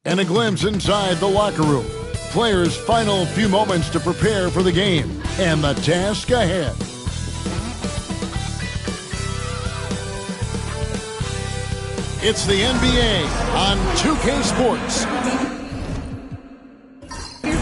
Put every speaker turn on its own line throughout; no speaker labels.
And a glimpse inside the locker room. Players' final few moments to prepare for the game and the task ahead. It's the NBA on 2K Sports.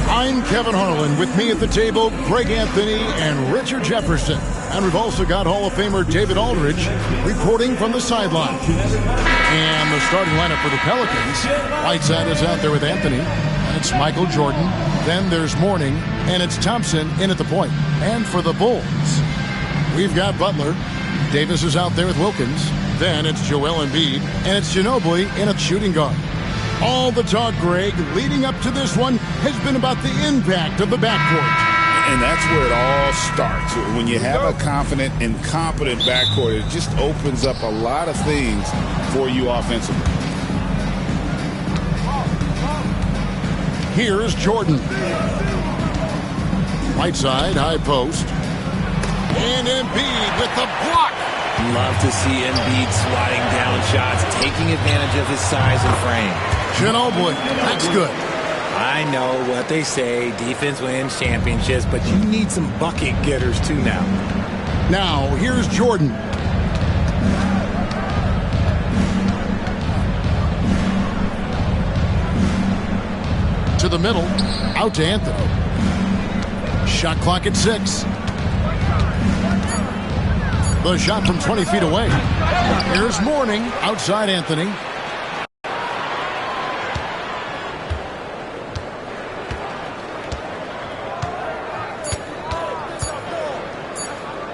I'm Kevin Harlan. With me at the table, Greg Anthony and Richard Jefferson. And we've also got Hall of Famer David Aldridge reporting from the sideline. And the starting lineup for the Pelicans. Whiteside is out there with Anthony. And it's Michael Jordan. Then there's Mourning. And it's Thompson in at the point. And for the Bulls, we've got Butler. Davis is out there with Wilkins. Then it's Joel Embiid. And it's Ginobili in at shooting guard. All the talk, Greg, leading up to this one has been about the impact of the backcourt.
And that's where it all starts. When you have a confident and competent backcourt, it just opens up a lot of things for you offensively.
Here's Jordan. Right side, high post. And Embiid with the block.
Love to see Embiid swatting down shots, taking advantage of his size and frame.
Ginobili, that's good.
I know what they say, defense wins championships, but you need some bucket getters too now.
Now, here's Jordan. To the middle, out to Anthony. Shot clock at 6. The shot from 20 feet away. Here's Mourning, outside Anthony.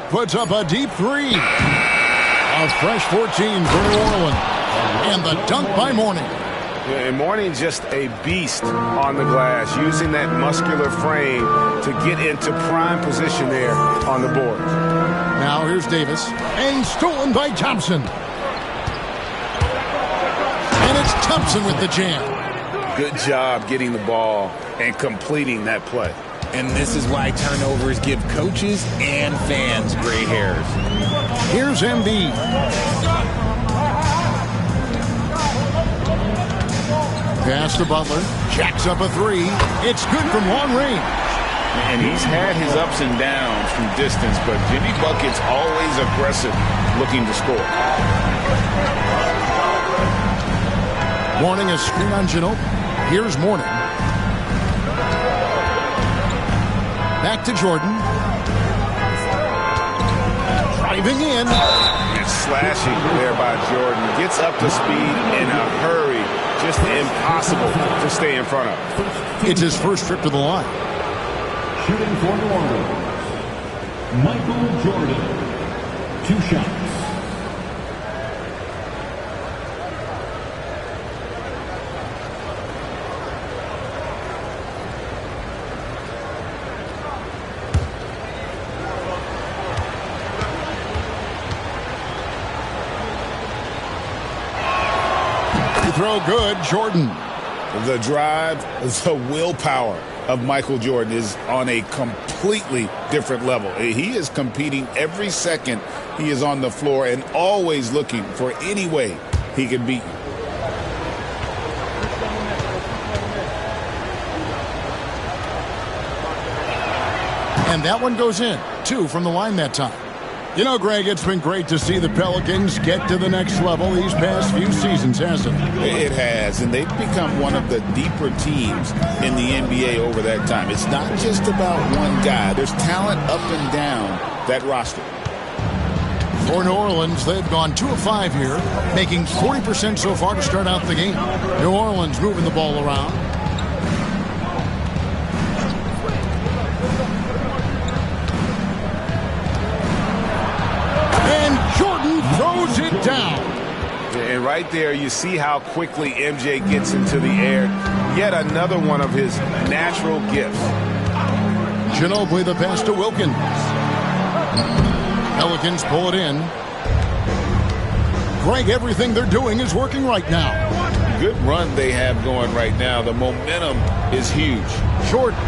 Puts up a deep 3. A fresh 14 for New Orleans. And the dunk by Mourning.
Yeah, and Mourning just a beast on the glass, using that muscular frame to get into prime position there on the board.
Now here's Davis. And stolen by Thompson. And it's Thompson with the jam.
Good job getting the ball and completing that play.
And this is why turnovers give coaches and fans gray hairs.
Here's Embiid. Pass to Butler. Jacks up a 3. It's good from long range.
And he's had his ups and downs from distance, but Jimmy Bucket's always aggressive, looking to score.
Mourning a screen on Ginobili. Here's Mourning. Back to Jordan. Driving in.
And slashing there by Jordan. Gets up to speed in a hurry. Just impossible to stay in front of.
It's his first trip to the line.
Shooting for New Orleans, Michael Jordan. 2 shots.
Throw good, Jordan.
The drive, the willpower of Michael Jordan is on a completely different level. He is competing every second he is on the floor and always looking for any way he can beat you.
And that one goes in. 2 from the line that time. You know, Greg, it's been great to see the Pelicans get to the next level these past few seasons, hasn't it?
It has, and they've become one of the deeper teams in the NBA over that time. It's not just about one guy. There's talent up and down that roster.
For New Orleans, they've gone 2 of 5 here, making 40% so far to start out the game. New Orleans moving the ball around. Throws it down.
And right there, you see how quickly MJ gets into the air. Yet another one of his natural gifts.
Ginobili the pass to Wilkins. Pelicans pull it in. Greg, everything they're doing is working right now.
Good run they have going right now. The momentum is huge.
Jordan.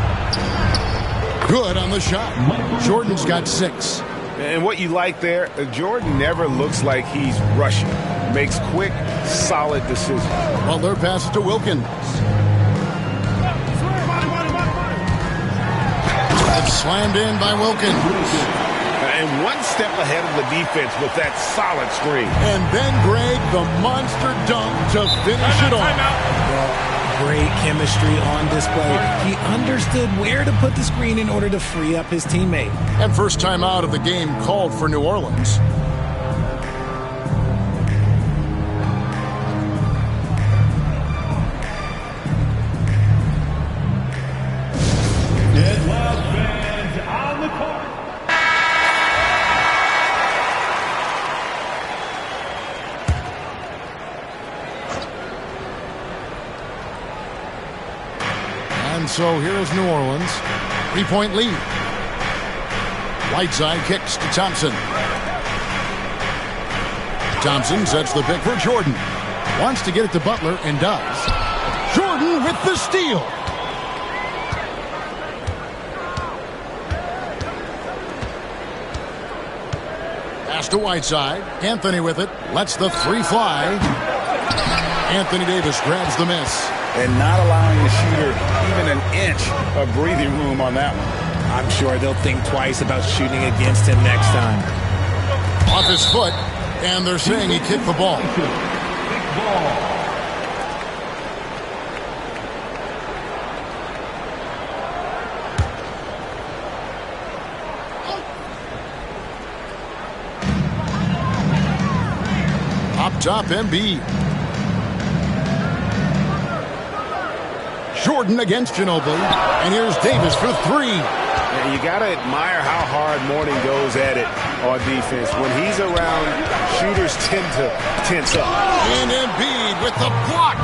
Good on the shot. Jordan's got 6.
And what you like there, Jordan never looks like he's rushing. Makes quick, solid decisions.
Well, their pass to Wilkins. It's slammed in by Wilkins.
And one step ahead of the defense with that solid screen.
And then, Greg, the monster dunk to finish it off.
Great chemistry on display. He understood where to put the screen in order to free up his teammate.
And first time out of the game called for New Orleans.
Dead Loud fans on the court.
And so here's New Orleans. 3-point lead. Whiteside kicks to Thompson. Thompson sets the pick for Jordan. Wants to get it to Butler and does. Jordan with the steal. Pass to Whiteside. Anthony with it. Lets the three fly. Anthony Davis grabs the miss.
And not allowing the shooter even an inch of breathing room on that one.
I'm sure they'll think twice about shooting against him next time.
Off his foot, and they're saying he kicked the ball. Up top, Embiid. Jordan against Ginobili, and here's Davis for three.
And you got to admire how hard Mourning goes at it on defense. When he's around, shooters tend to tense up.
And Embiid with the block.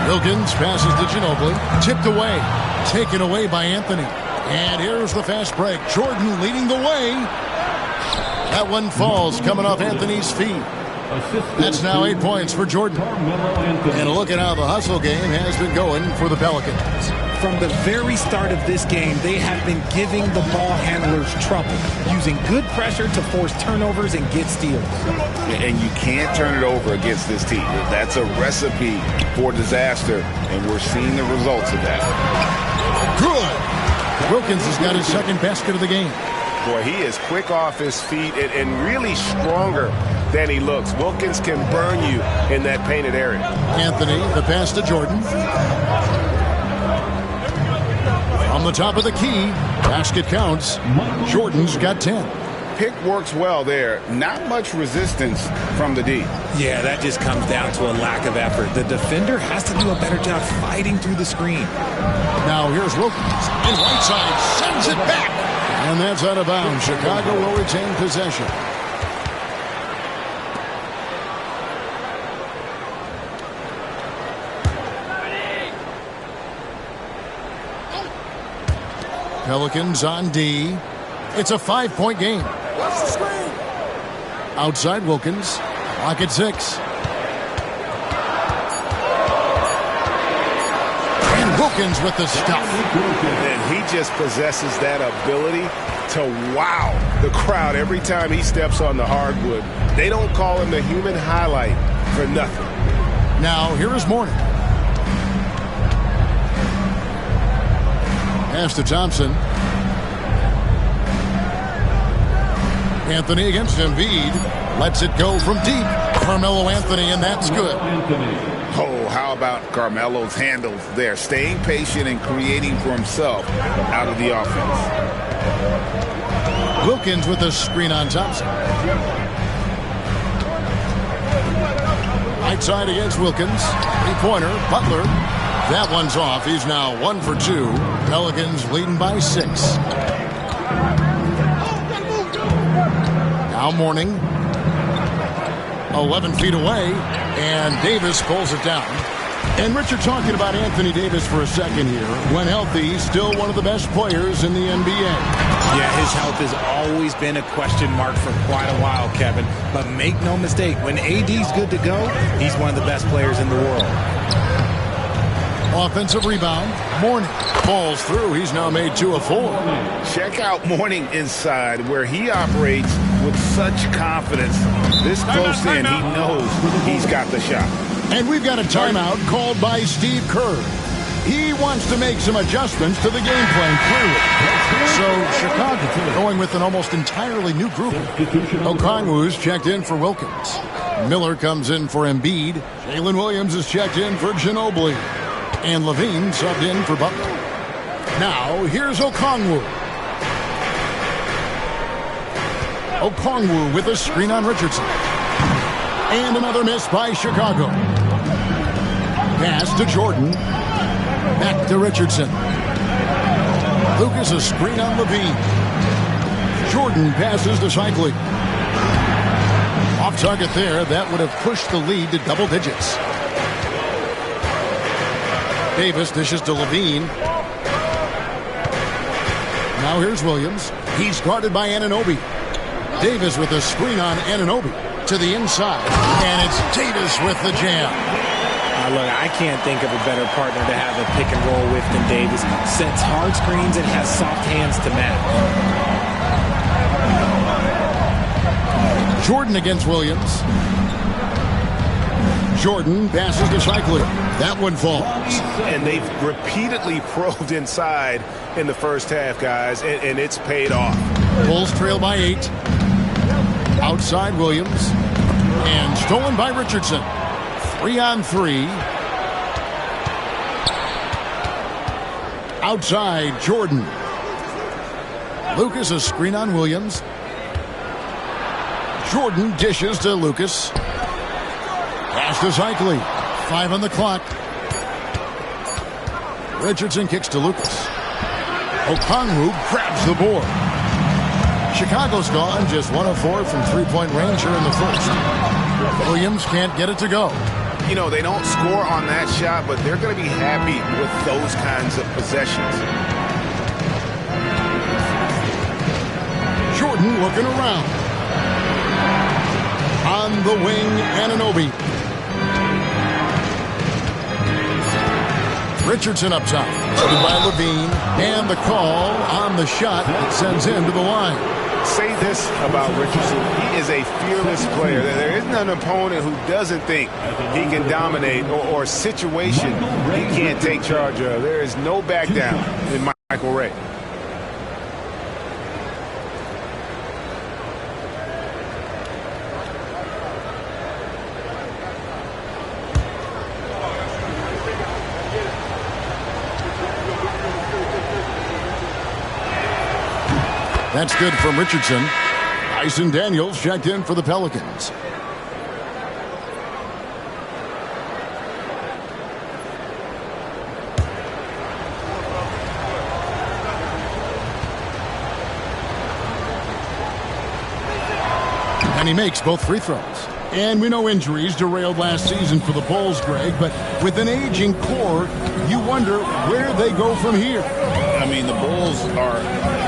Wilkins passes to Ginobili, tipped away, taken away by Anthony. And here's the fast break. Jordan leading the way. That one falls coming off Anthony's feet. That's now 8 points for Jordan. And look at how the hustle game has been going for the Pelicans.
From the very start of this game, they have been giving the ball handlers trouble, using good pressure to force turnovers and get steals.
And you can't turn it over against this team. That's a recipe for disaster, and we're seeing the results of that.
Good. Wilkins has got his second basket of the game.
Boy, he is quick off his feet and really stronger than he looks. Wilkins can burn you in that painted area.
Anthony, the pass to Jordan. From the top of the key, basket counts. Jordan's got 10.
Pick works well there. Not much resistance from the D.
Yeah, that just comes down to a lack of effort. The defender has to do a better job fighting through the screen.
Now here's Wilkins, and Whiteside sends it back. And that's out of bounds. Chicago will retain possession. Pelicans on D. It's a 5-point game. What's the screen? Outside Wilkins. Clock at 6. And Wilkins with the stuff.
And he just possesses that ability to wow the crowd every time he steps on the hardwood. They don't call him the human highlight for nothing.
Now, here is Mourning. Pass to Thompson. Anthony against Embiid. Lets it go from deep. Carmelo Anthony, and that's good.
Oh, how about Carmelo's handles there? Staying patient and creating for himself out of the offense.
Wilkins with a screen on Thompson. Right side against Wilkins. Three-pointer. Butler. That one's off. He's now 1 for 2. Pelicans leading by 6. Now Mourning. 11 feet away. And Davis pulls it down. And Richard, talking about Anthony Davis for a second here. When healthy, still one of the best players in the NBA.
Yeah, his health has always been a question mark for quite a while, Kevin. But make no mistake, when AD's good to go, he's one of the best players in the world.
Offensive rebound. Mourning falls through. He's now made 2 of 4.
Check out Mourning inside, where he operates with such confidence. This close in, he knows he's got the shot.
And we've got a timeout called by Steve Kerr. He wants to make some adjustments to the game plan, clearly. So Chicago going with an almost entirely new group. Okongwu's checked in for Wilkins. Miller comes in for Embiid. Jalen Williams is checked in for Ginobili. And Levine subbed in for Butler. Now, here's Okongwu. Okongwu with a screen on Richardson. And another miss by Chicago. Pass to Jordan. Back to Richardson. Lucas a screen on Levine. Jordan passes to Cycling. Off target there. That would have pushed the lead to double digits. Davis dishes to Levine. Now here's Williams. He's guarded by Anunoby. Davis with a screen on Anunoby to the inside. And it's Davis with the jam.
Look, I can't think of a better partner to have a pick and roll with than Davis. Sets hard screens and has soft hands to match.
Jordan against Williams. Jordan passes to Cycling. That one falls.
And they've repeatedly probed inside in the first half, guys, and it's paid off.
Bulls trail by 8. Outside Williams. And stolen by Richardson. 3-on-3. Outside Jordan. Lucas a screen on Williams. Jordan dishes to Lucas. Pass to Cycling. 5 on the clock. Richardson kicks to Lucas. Okongwu grabs the board. Chicago's gone just 1 of 4 from three-point range here in the first. Williams can't get it to go.
You know, they don't score on that shot, but they're going to be happy with those kinds of possessions.
Jordan looking around. On the wing, Anunoby. Richardson up top. Headed by Levine. And the call on the shot that sends him to the line.
Say this about Richardson. He is a fearless player. There isn't an opponent who doesn't think he can dominate or a situation he can't take charge of. There is no back down in Michael Ray.
That's good from Richardson. Dyson Daniels checked in for the Pelicans. And he makes both free throws. And we know injuries derailed last season for the Bulls, Greg, but with an aging core, you wonder where they go from here.
I mean, the Bulls are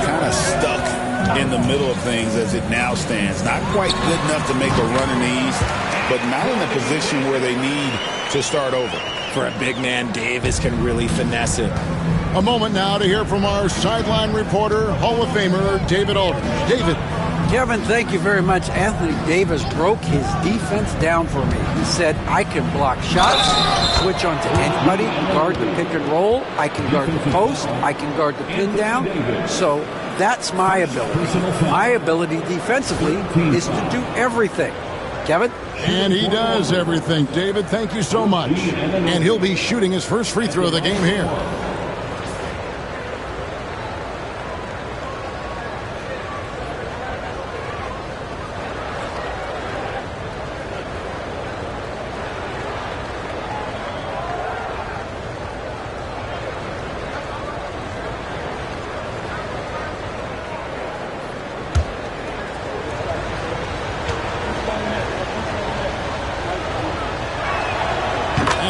kind of stuck in the middle of things as it now stands. Not quite good enough to make a run in the East, but not in a position where they need to start over.
For a big man, Davis can really finesse it.
A moment now to hear from our sideline reporter, Hall of Famer David Aldridge. David.
Kevin, thank you very much. Anthony Davis broke his defense down for me. He said, I can block shots, switch onto anybody, guard the pick and roll, I can guard the post, I can guard the pin down. So that's my ability. My ability defensively is to do everything. Kevin?
And he does everything. David, thank you so much. And he'll be shooting his first free throw of the game here.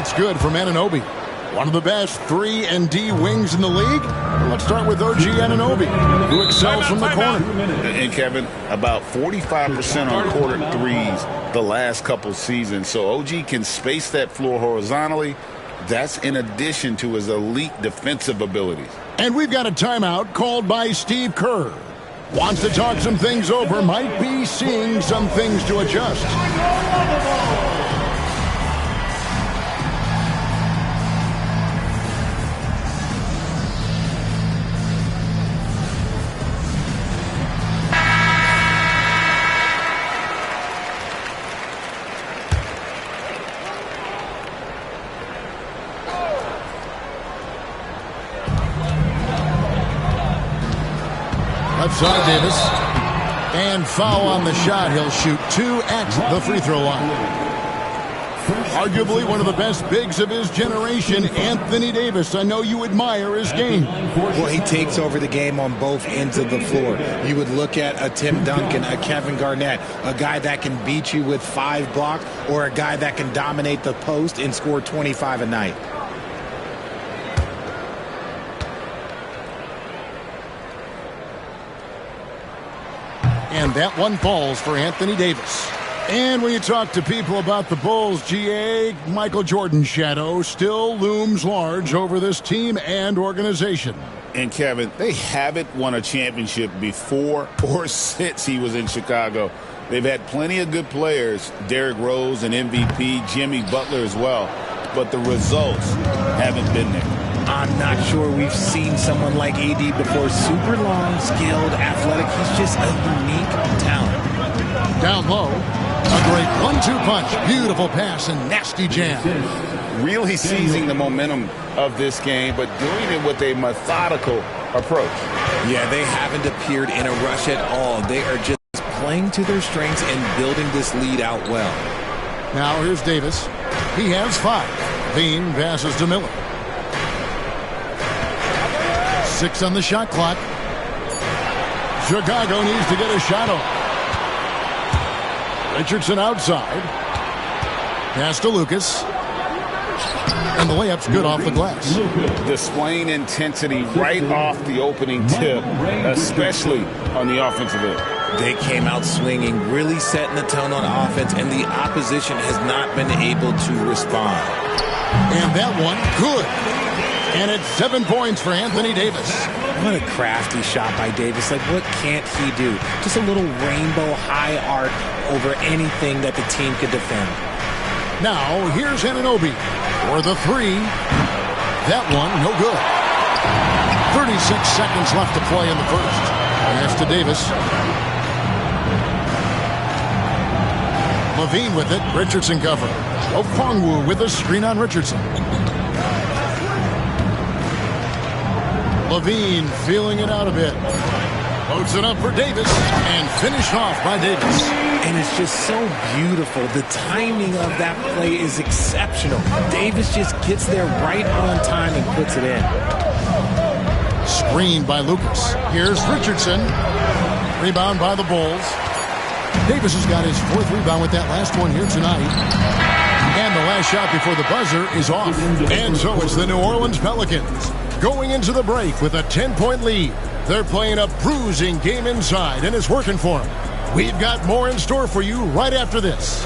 That's good from Anunoby. One of the best 3-and-D wings in the league. Let's start with OG Anunoby, who excels from the corner.
And Kevin, about 45% on quarter threes the last couple seasons. So OG can space that floor horizontally. That's in addition to his elite defensive abilities.
And we've got a timeout called by Steve Kerr. Wants to talk some things over, might be seeing some things to adjust. outside Davis. And foul on the shot. He'll shoot 2 at the free throw line. Arguably one of the best bigs of his generation, Anthony Davis. I know you admire his game.
Well, he takes over the game on both ends of the floor. You would look at a Tim Duncan, a Kevin Garnett, a guy that can beat you with 5 blocks, or a guy that can dominate the post and score 25 a night.
And that one falls for Anthony Davis. And when you talk to people about the Bulls, GA, Michael Jordan's shadow still looms large over this team and organization.
And, Kevin, they haven't won a championship before or since he was in Chicago. They've had plenty of good players, Derrick Rose and MVP, Jimmy Butler as well, but the results haven't been there.
I'm not sure we've seen someone like AD before. Super long, skilled, athletic. He's just a unique talent.
Down low, a great 1-2 punch. Beautiful pass and nasty jam.
Really seizing the momentum of this game, but doing it with a methodical approach.
Yeah, they haven't appeared in a rush at all. They are just playing to their strengths and building this lead out well.
Now here's Davis. He has 5. Bean passes to Miller. 6 on the shot clock. Chicago needs to get a shot off. Richardson outside. Pass to Lucas. And the layup's good off the glass.
Displaying intensity right off the opening tip, especially on the offensive end.
They came out swinging, really setting the tone on offense, and the opposition has not been able to respond.
And that one, good. And it's 7 points for Anthony Davis.
What a crafty shot by Davis. Like, what can't he do? Just a little rainbow high arc over anything that the team could defend.
Now, here's Anunoby for the 3. That one, no good. 36 seconds left to play in the first. Pass to Davis. Levine with it. Richardson cover. Okongwu with a screen on Richardson. Levine feeling it out a bit. Loads it up for Davis and finished off by Davis.
And it's just so beautiful. The timing of that play is exceptional. Davis just gets there right on time and puts it in.
Screened by Lucas. Here's Richardson. Rebound by the Bulls. Davis has got his 4th rebound with that last one here tonight. And the last shot before the buzzer is off. And so it's the New Orleans Pelicans going into the break with a 10-point lead. They're playing a bruising game inside, and it's working for them. We've got more in store for you right after this.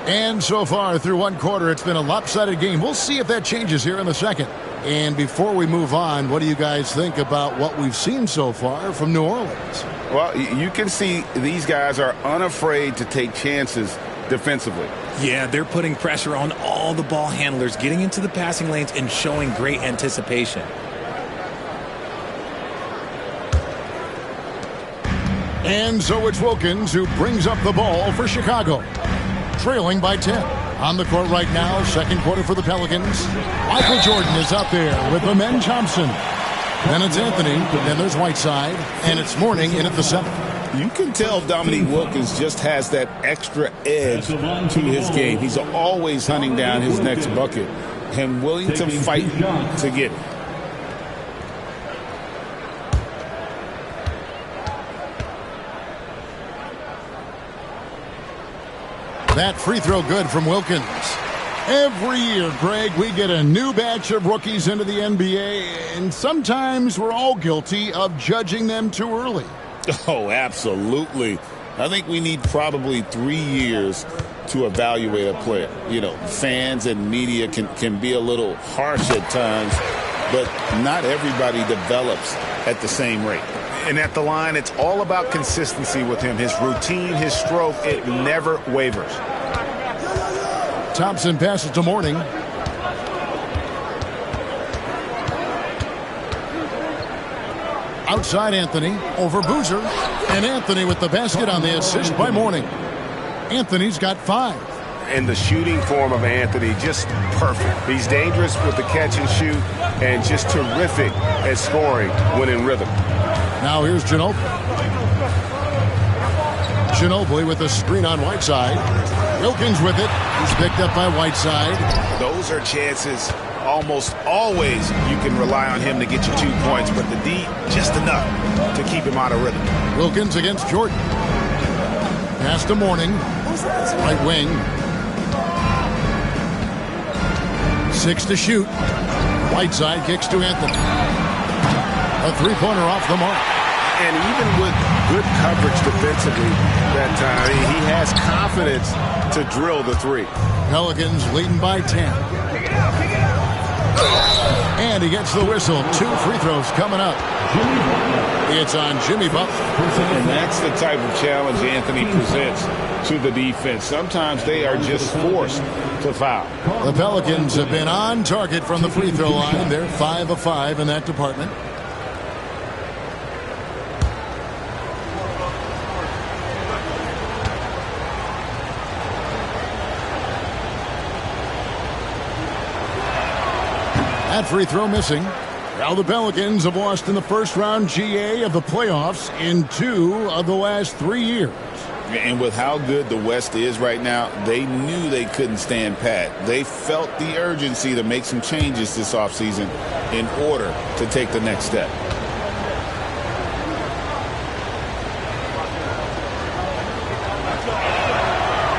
And so far through one quarter, it's been a lopsided game. We'll see if that changes here in the second. And before we move on, what do you guys think about what we've seen so far from New Orleans?
Well, you can see these guys are unafraid to take chances defensively.
Yeah, they're putting pressure on all the ball handlers, getting into the passing lanes and showing great anticipation.
And so it's Wilkins who brings up the ball for Chicago. Trailing by 10. On the court right now, second quarter for the Pelicans. Michael Jordan is out there with Amen Thompson. Then it's Anthony, then there's Whiteside, and it's Mourning in at the 7th.
You can tell Dominique Wilkins just has that extra edge to his game. He's always hunting down his next bucket and willing to fight to get it.
That free throw good from Wilkins. Every year, Greg, we get a new batch of rookies into the NBA, and sometimes we're all guilty of judging them too early.
Oh, absolutely. I think we need probably 3 years to evaluate a player. You know, fans and media can be a little harsh at times, but not everybody develops at the same rate.
And at the line, it's all about consistency with him. His routine, his stroke, it never wavers.
Thompson passes to Mourning. Outside Anthony, over Boozer. And Anthony with the basket on the assist by Mourning. Anthony's got 5.
And the shooting form of Anthony, just perfect. He's dangerous with the catch and shoot and just terrific at scoring when in rhythm.
Now here's Ginobili. Ginobili with a screen on Whiteside. Wilkins with it. He's picked up by Whiteside.
Those are chances almost always you can rely on him to get you 2 points, but the D just enough to keep him out of rhythm.
Wilkins against Jordan. Pass to Mourning. Right wing. 6 to shoot. Whiteside kicks to Anthony. A three-pointer off the mark.
And even with good coverage defensively that time, he has confidence to drill the three.
Pelicans leading by 10. And he gets the whistle. 2 free throws coming up. It's on Jimmy Butler.
And that's the type of challenge Anthony presents to the defense. Sometimes they are just forced to foul.
The Pelicans have been on target from the free throw line. They're 5 of 5 in that department. That free throw missing. Now the Pelicans have lost in the first round GA of the playoffs in 2 of the last 3 years.
And with how good the West is right now, they knew they couldn't stand pat. They felt the urgency to make some changes this offseason in order to take the next step.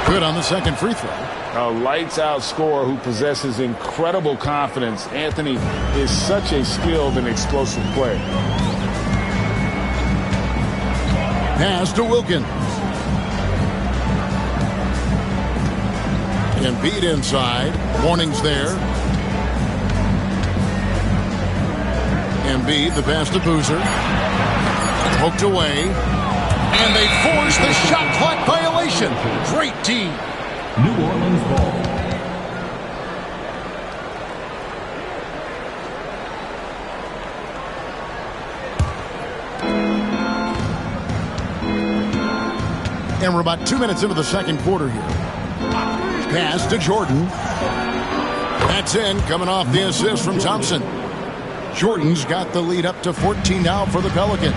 Good on the second free throw.
A lights-out scorer who possesses incredible confidence. Anthony is such a skilled and explosive player.
Pass to Wilkins. Embiid inside. Mourning's there. Embiid, the pass to Boozer. Poked away. And they force the shot clock violation. Great D.
New Orleans ball.
And we're about 2 minutes into the second quarter here. Pass to Jordan. That's in, coming off the assist from Thompson. Jordan's got the lead up to 14 now for the Pelicans.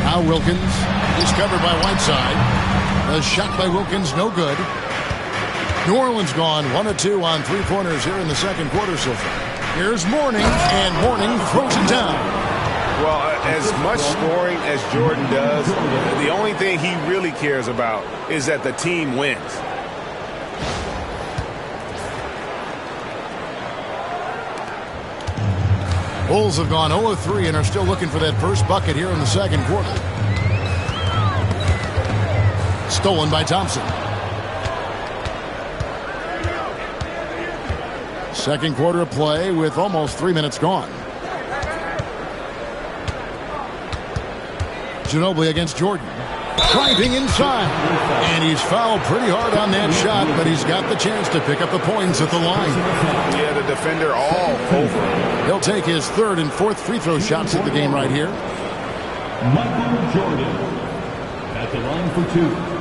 Now Wilkins is covered by Whiteside. The shot by Wilkins, no good. New Orleans gone 1 of 2 on three-pointers here in the second quarter so far. Here's Mourning, and Mourning throws it down.
Well, as much scoring as Jordan does, the only thing he really cares about is that the team wins.
Bulls have gone 0 of 3 and are still looking for that first bucket here in the second quarter. Stolen by Thompson. Second quarter of play with almost 3 minutes gone. Ginobili against Jordan. Driving inside. And he's fouled pretty hard on that shot, but he's got the chance to pick up the points at the line.
Yeah, the defender all over.
He'll take his third and fourth free throw shots at the game right here.
Michael Jordan at the line for 2.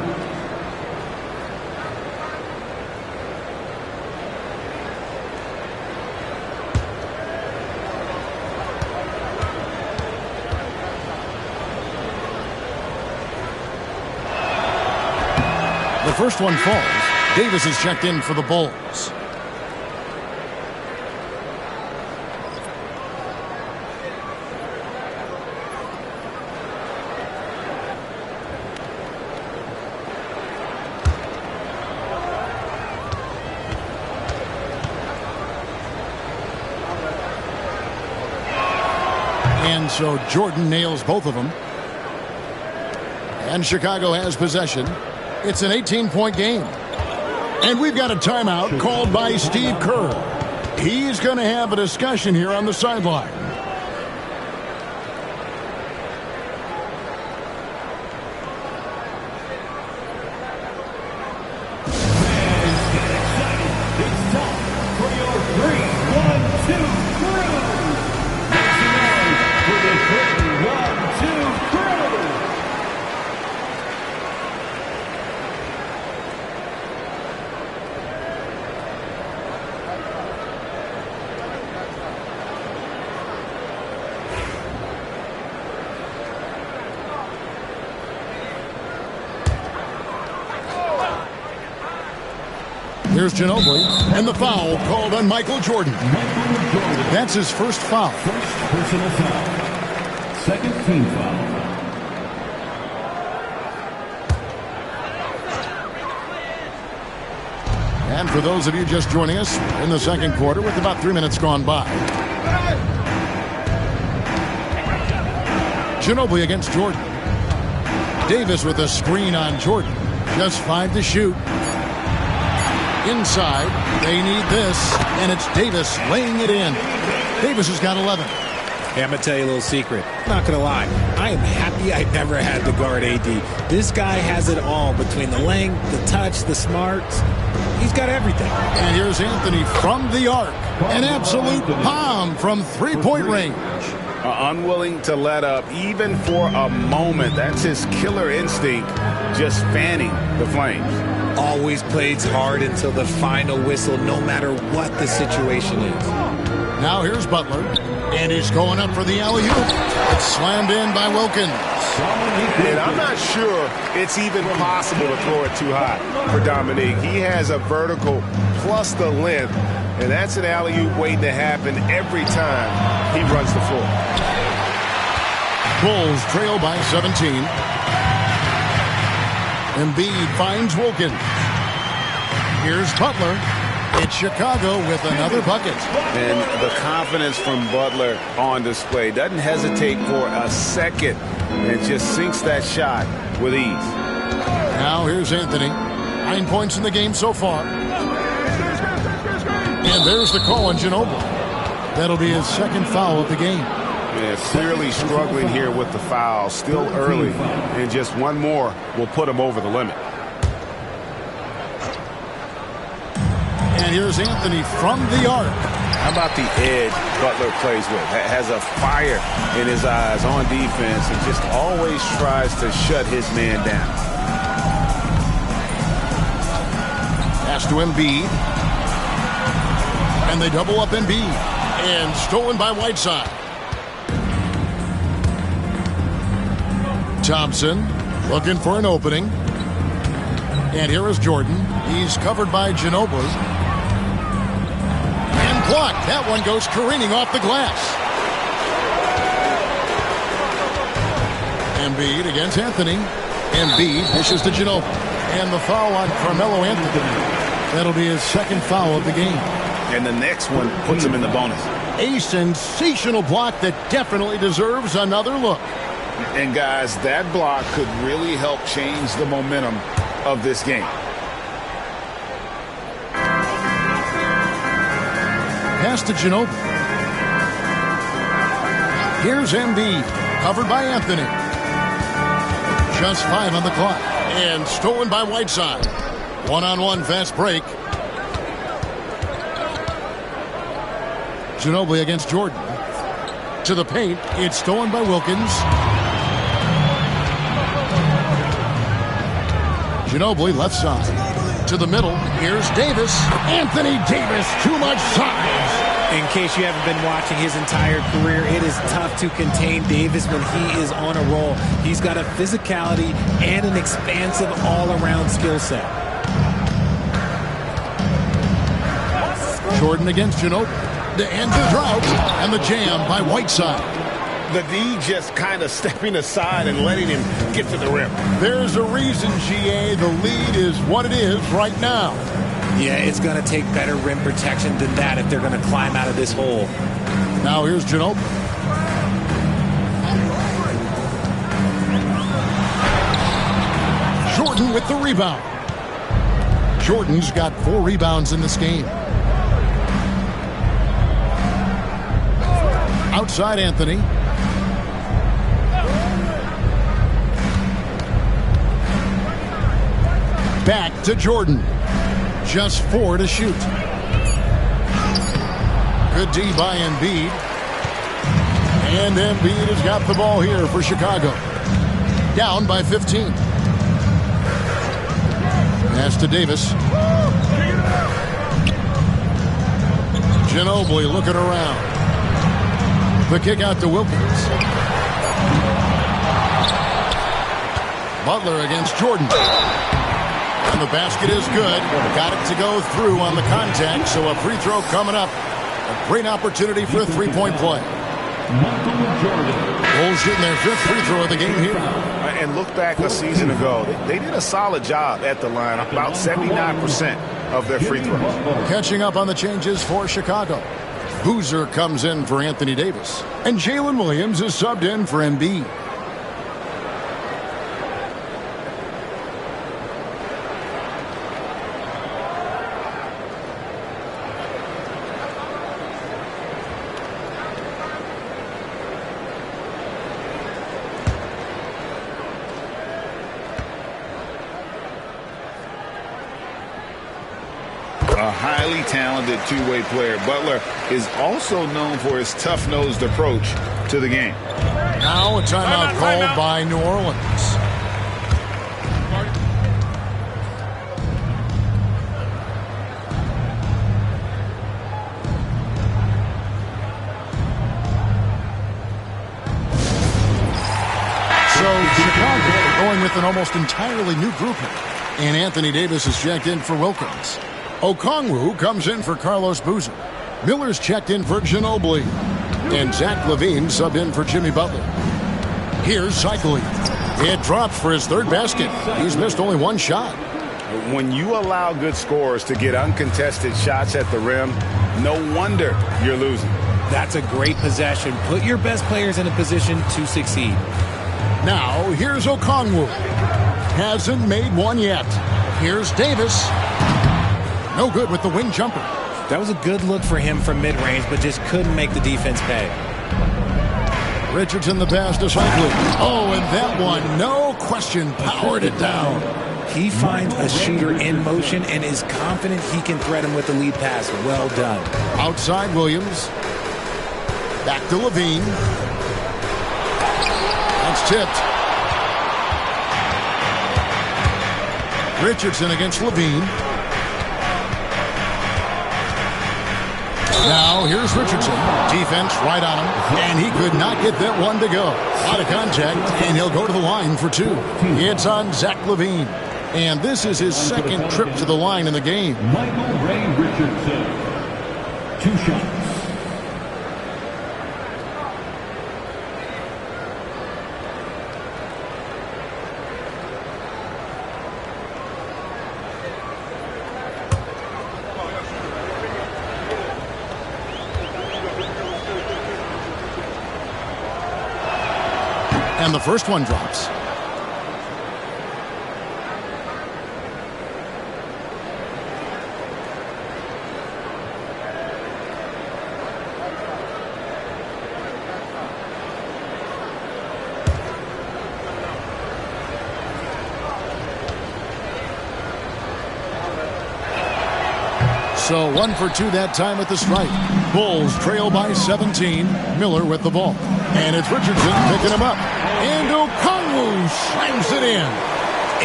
The first one falls. Davis is checked in for the Bulls. And so Jordan nails both of them. And Chicago has possession. It's an 18-point game. And we've got a timeout called by Steve Kerr. He's going to have a discussion here on the sideline. Here's Ginobili, and the foul called on Michael Jordan. That's his first foul.
First personal foul. Second team foul.
And for those of you just joining us, in the second quarter with about 3 minutes gone by. Ginobili against Jordan. Davis with a screen on Jordan. Just 5 to shoot. Inside, they need this, and it's Davis laying it in. Davis has got 11.
Hey, I'm going to tell you a little secret. I'm not going to lie. I am happy I never had to guard AD. This guy has it all between the length, the touch, the smarts. He's got everything.
And here's Anthony from the arc. An absolute bomb from three-point range.
Unwilling to let up even for a moment. That's his killer instinct, just fanning the flames.
Always plays hard until the final whistle, no matter what the situation is.
Now here's Butler, and he's going up for the alley-oop. It's slammed in by Wilkins.
And I'm not sure it's even possible to throw it too high for Dominique. He has a vertical plus the length, and that's an alley-oop waiting to happen every time he runs the floor.
Bulls trail by 17. Embiid finds Wilkins. Here's Butler. It's Chicago with another bucket.
And the confidence from Butler on display. Doesn't hesitate for a second and just sinks that shot with ease.
Now here's Anthony. 9 points in the game so far. And there's the call on Ginobili. That'll be his second foul of the game.
Yeah, clearly struggling here with the foul. Still early. And just one more will put him over the limit.
And here's Anthony from the arc.
How about the edge Butler plays with? Has a fire in his eyes on defense and just always tries to shut his man down.
Pass to Embiid. And they double up Embiid. And stolen by Whiteside. Thompson looking for an opening. And here is Jordan. He's covered by Ginobili. And blocked. That one goes careening off the glass. Embiid against Anthony. Embiid dishes to Ginobili. And the foul on Carmelo Anthony. That'll be his second foul of the game.
And the next one puts him in the bonus.
A sensational block that definitely deserves another look.
And guys, that block could really help change the momentum of this game.
Pass to Ginobili. Here's Embiid, covered by Anthony. Just 5 on the clock. And stolen by Whiteside. One-on-one fast break. Ginobili against Jordan. To the paint. It's stolen by Wilkins. Ginobili left side. To the middle. Here's Davis. Anthony Davis. Too much size.
In case you haven't been watching his entire career, it is tough to contain Davis when he is on a roll. He's got a physicality and an expansive all-around skill set.
Jordan against Ginobili. To end the drought. And the jam by Whiteside.
The D just kind of stepping aside and letting him get to the rim.
There's a reason, GA, the lead is what it is right now.
Yeah, it's going to take better rim protection than that if they're going to climb out of this hole.
Now here's Ginobili. Jordan with the rebound. Jordan's got 4 rebounds in this game. Outside Anthony. Back to Jordan. Just 4 to shoot. Good D by Embiid. And Embiid has got the ball here for Chicago. Down by 15. Pass to Davis. Ginobili looking around. The kick out to Wilkins. Butler against Jordan. And the basket is good. Got it to go through on the contact, so a free throw coming up. A great opportunity for a three-point play. Bulls shooting their 5th free throw of the game here.
And look back a season ago. They did a solid job at the line, about 79% of their free throws.
Catching up on the changes for Chicago. Boozer comes in for Anthony Davis. And Jalen Williams is subbed in for Embiid.
A highly talented two-way player. Butler is also known for his tough-nosed approach to the game.
Now a timeout called by New Orleans. So Chicago going with an almost entirely new group here. And Anthony Davis is checked in for Wilkins. Okongwu comes in for Carlos Boozer. Miller's checked in for Ginobili. And Zach LaVine subbed in for Jimmy Butler. Here's Cycling. It drops for his 3rd basket. He's missed only 1 shot.
When you allow good scorers to get uncontested shots at the rim, no wonder you're losing.
That's a great possession. Put your best players in a position to succeed.
Now, here's Okongwu. Hasn't made one yet. Here's Davis. No good with the wing jumper.
That was a good look for him from mid-range, but just couldn't make the defense pay.
Richardson the pass to Cycling. Oh, and that one, no question, powered it down.
He finds a shooter in motion and is confident he can thread him with the lead pass. Well done.
Outside Williams. Back to Levine. That's tipped. Richardson against Levine. Now, here's Richardson. Defense right on him, and he could not get that one to go. Out of contact, and he'll go to the line for 2. It's on Zach LaVine. And this is his 2nd trip to the line in the game.
Michael Ray Richardson. 2 shots.
And the first one drops. So 1 for 2 that time at the stripe. Bulls trail by 17. Miller with the ball. And it's Richardson picking him up. And Okongwu slams it in.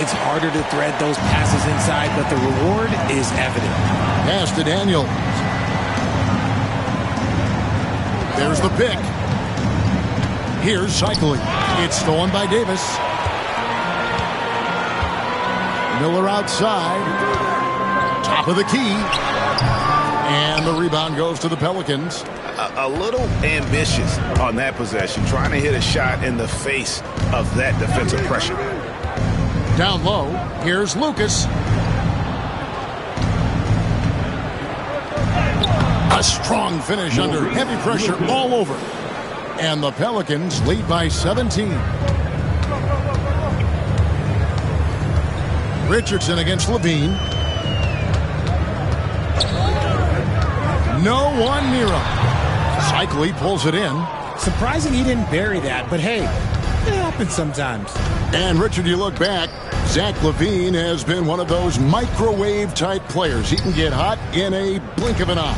It's harder to thread those passes inside, but the reward is evident.
Pass to Daniel. There's the pick. Here's Cycling. It's stolen by Davis. Miller outside. Top of the key. And the rebound goes to the Pelicans.
A little ambitious on that possession, trying to hit a shot in the face of that defensive pressure.
Down low, here's Lucas. A strong finish under heavy pressure all over. And the Pelicans lead by 17. Richardson against Levine. No one near him. Cycling pulls it in.
Surprising he didn't bury that, but hey, it happens sometimes.
And Richard, you look back, Zach LaVine has been one of those microwave-type players. He can get hot in a blink of an eye.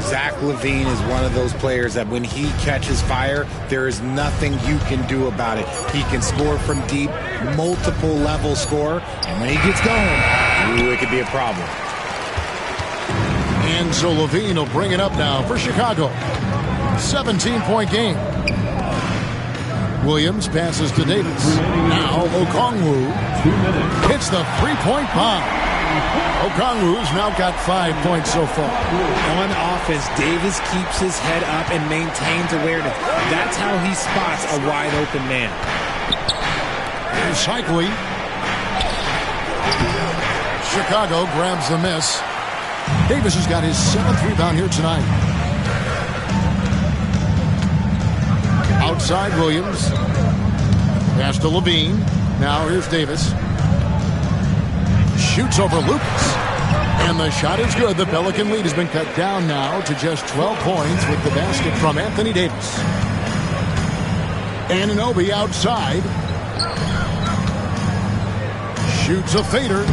Zach LaVine is one of those players that when he catches fire, there is nothing you can do about it. He can score from deep, multiple level score, and when he gets going, ooh, it could be a problem.
And so LaVine will bring it up now for Chicago. 17-point game. Williams passes to Davis. Now Okongwu hits the three-point bomb. Okongwu's now got 5 points so far.
On offense, Davis keeps his head up and maintains awareness. That's how he spots a wide open man.
Here's Cycli. Chicago grabs the miss. Davis has got his 7th rebound here tonight. Outside Williams. Pass to Levine. Now here's Davis. Shoots over Lucas. And the shot is good. The Pelican lead has been cut down now to just 12 points with the basket from Anthony Davis. Anunoby outside. Shoots a fader.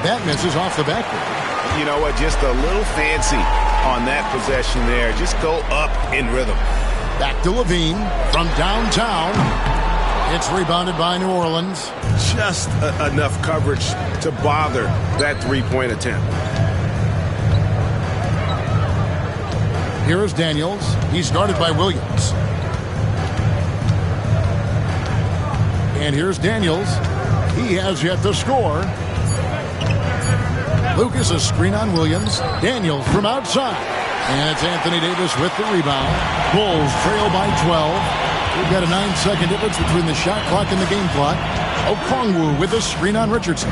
That misses off the backboard.
You know what? Just a little fancy on that possession there. Just go up in rhythm.
Back to Levine from downtown. It's rebounded by New Orleans.
Just enough coverage to bother that three-point attempt.
Here is Daniels. He's guarded by Williams. And here's Daniels. He has yet to score. Lucas, a screen on Williams. Daniels from outside. And it's Anthony Davis with the rebound. Bulls trail by 12. We've got a 9-second difference between the shot clock and the game clock. Okongwu with a screen on Richardson.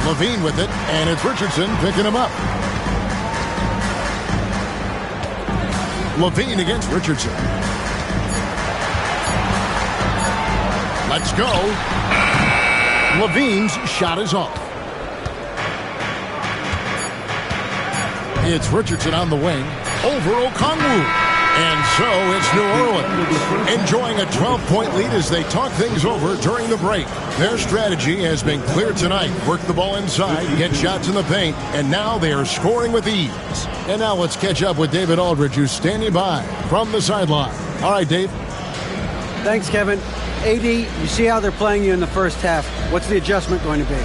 Levine with it, and it's Richardson picking him up. Levine against Richardson. Let's go. Levine's shot is off. It's Richardson on the wing over Okongwu. And so it's New Orleans enjoying a 12-point lead as they talk things over during the break. Their strategy has been clear tonight. Work the ball inside, get shots in the paint, and now they are scoring with ease. And now let's catch up with David Aldridge, who's standing by from the sideline. All right, Dave.
Thanks, Kevin. AD, you see how they're playing you in the first half. What's the adjustment going to be?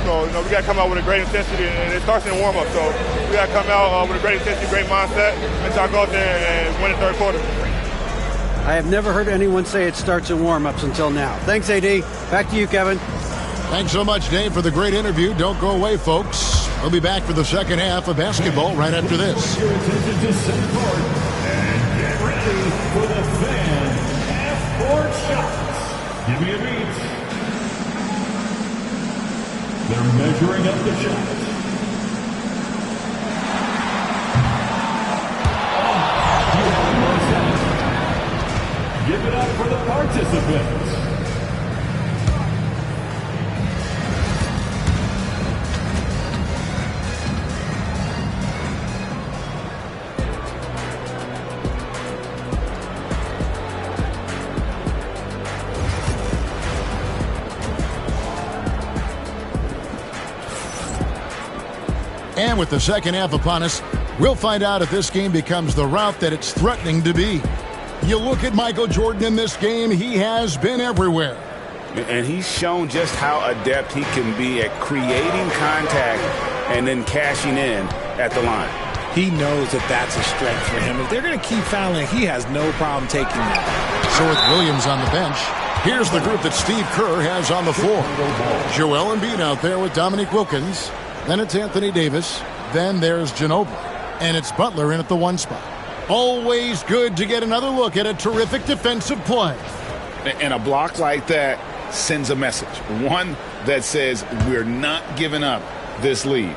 We got to come out with a great intensity, and it starts in warm-up. So we got to come out with a great intensity, great mindset, and try to go out there and win the third quarter.
I have never heard anyone say it starts in warm-ups until now. Thanks, AD. Back to you, Kevin.
Thanks so much, Dave, for the great interview. Don't go away, folks. We'll be back for the second half of basketball right after this.
Your attention to center court and get ready for the fan half-court shots. Give me a beat. They're measuring up the shots. Give it up for the participants.
And with the second half upon us, we'll find out if this game becomes the route that it's threatening to be. You look at Michael Jordan in this game, he has been everywhere.
And he's shown just how adept he can be at creating contact and then cashing in at the line.
He knows that that's a strength for him. If they're going to keep fouling, he has no problem taking that.
So with Williams on the bench, here's the group that Steve Kerr has on the floor. Joel Embiid out there with Dominique Wilkins. Then it's Anthony Davis. Then there's Ginobili. And it's Butler in at the 1 spot. Always good to get another look at a terrific defensive play.
And a block like that sends a message. One that says we're not giving up this lead.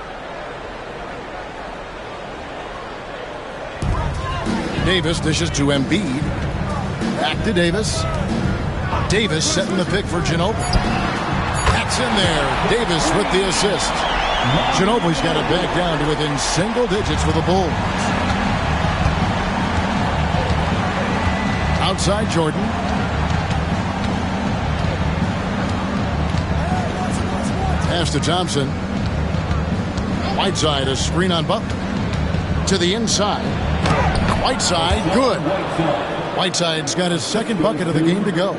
Davis dishes to Embiid. Back to Davis. Davis setting the pick for Ginobili. That's in there. Davis with the assist. Ginobili's got it back down to within single digits for the Bulls. Outside Jordan. Pass to Thompson. Whiteside, a screen on Butler. To the inside. Whiteside, good. Whiteside's got his second bucket of the game to go.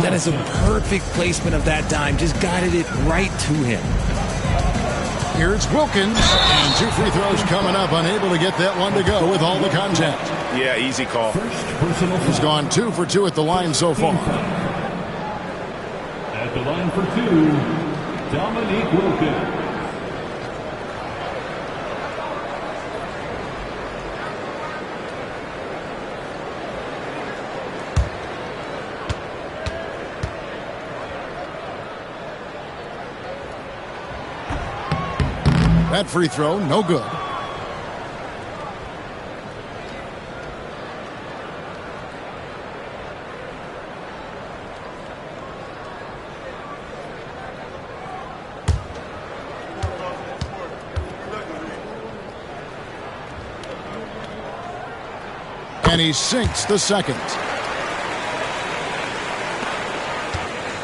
That is a perfect placement of that dime. Just guided it right to him.
Here it's Wilkins, and 2 free throws coming up, unable to get that one to go with all the contact.
Yeah, easy call.
He's gone 2 for 2 at the line so far.
At the line for 2, Dominique Wilkins.
That free throw, no good. And he sinks the second.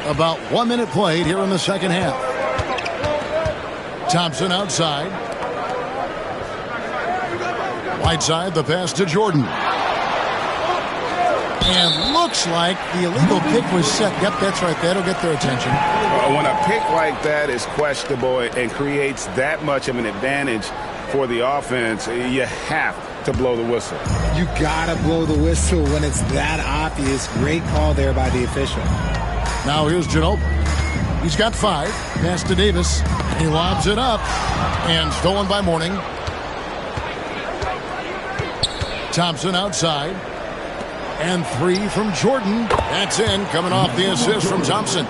About 1 minute played here in the second half. Thompson outside. Whiteside, the pass to Jordan. And looks like the illegal pick was set. Yep, that's right. That'll get their attention.
When a pick like that is questionable and creates that much of an advantage for the offense, you have to blow the whistle.
You gotta blow the whistle when it's that obvious. Great call there by the official.
Now here's Ginobili. He's got 5. Pass to Davis. He lobs it up. And stolen by Mourning. Thompson outside. And 3 from Jordan. That's in. Coming off the assist from Thompson.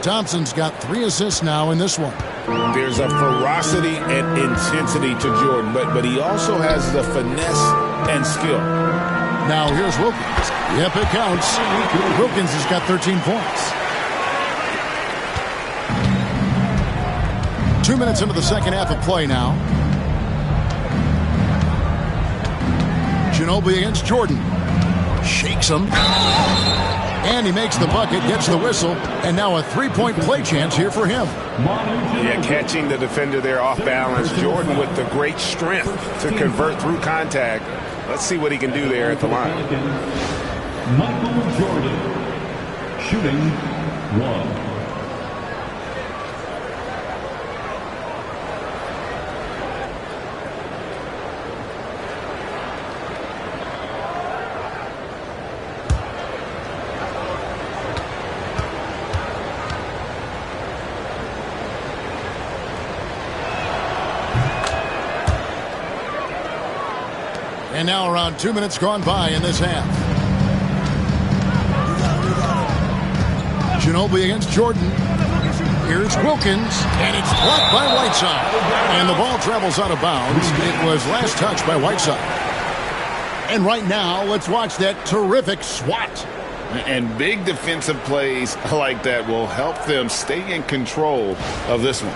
Thompson's got 3 assists now in this one.
There's a ferocity and intensity to Jordan, but he also has the finesse and skill.
Now here's Wilkins. Yep, it counts. Wilkins has got 13 points. 2 minutes into the second half of play now. Ginobili against Jordan. Shakes him. And he makes the bucket, gets the whistle, and now a 3-point play chance here for him.
Yeah, catching the defender there off balance. Jordan with the great strength to convert through contact. Let's see what he can do there at the line.
Michael Jordan, shooting 1.
And now around 2 minutes gone by in this half. Ginobili against Jordan. Here's Wilkins, and it's blocked by Whiteside. And the ball travels out of bounds. It was last touched by Whiteside. And right now, let's watch that terrific swat.
And big defensive plays like that will help them stay in control of this one.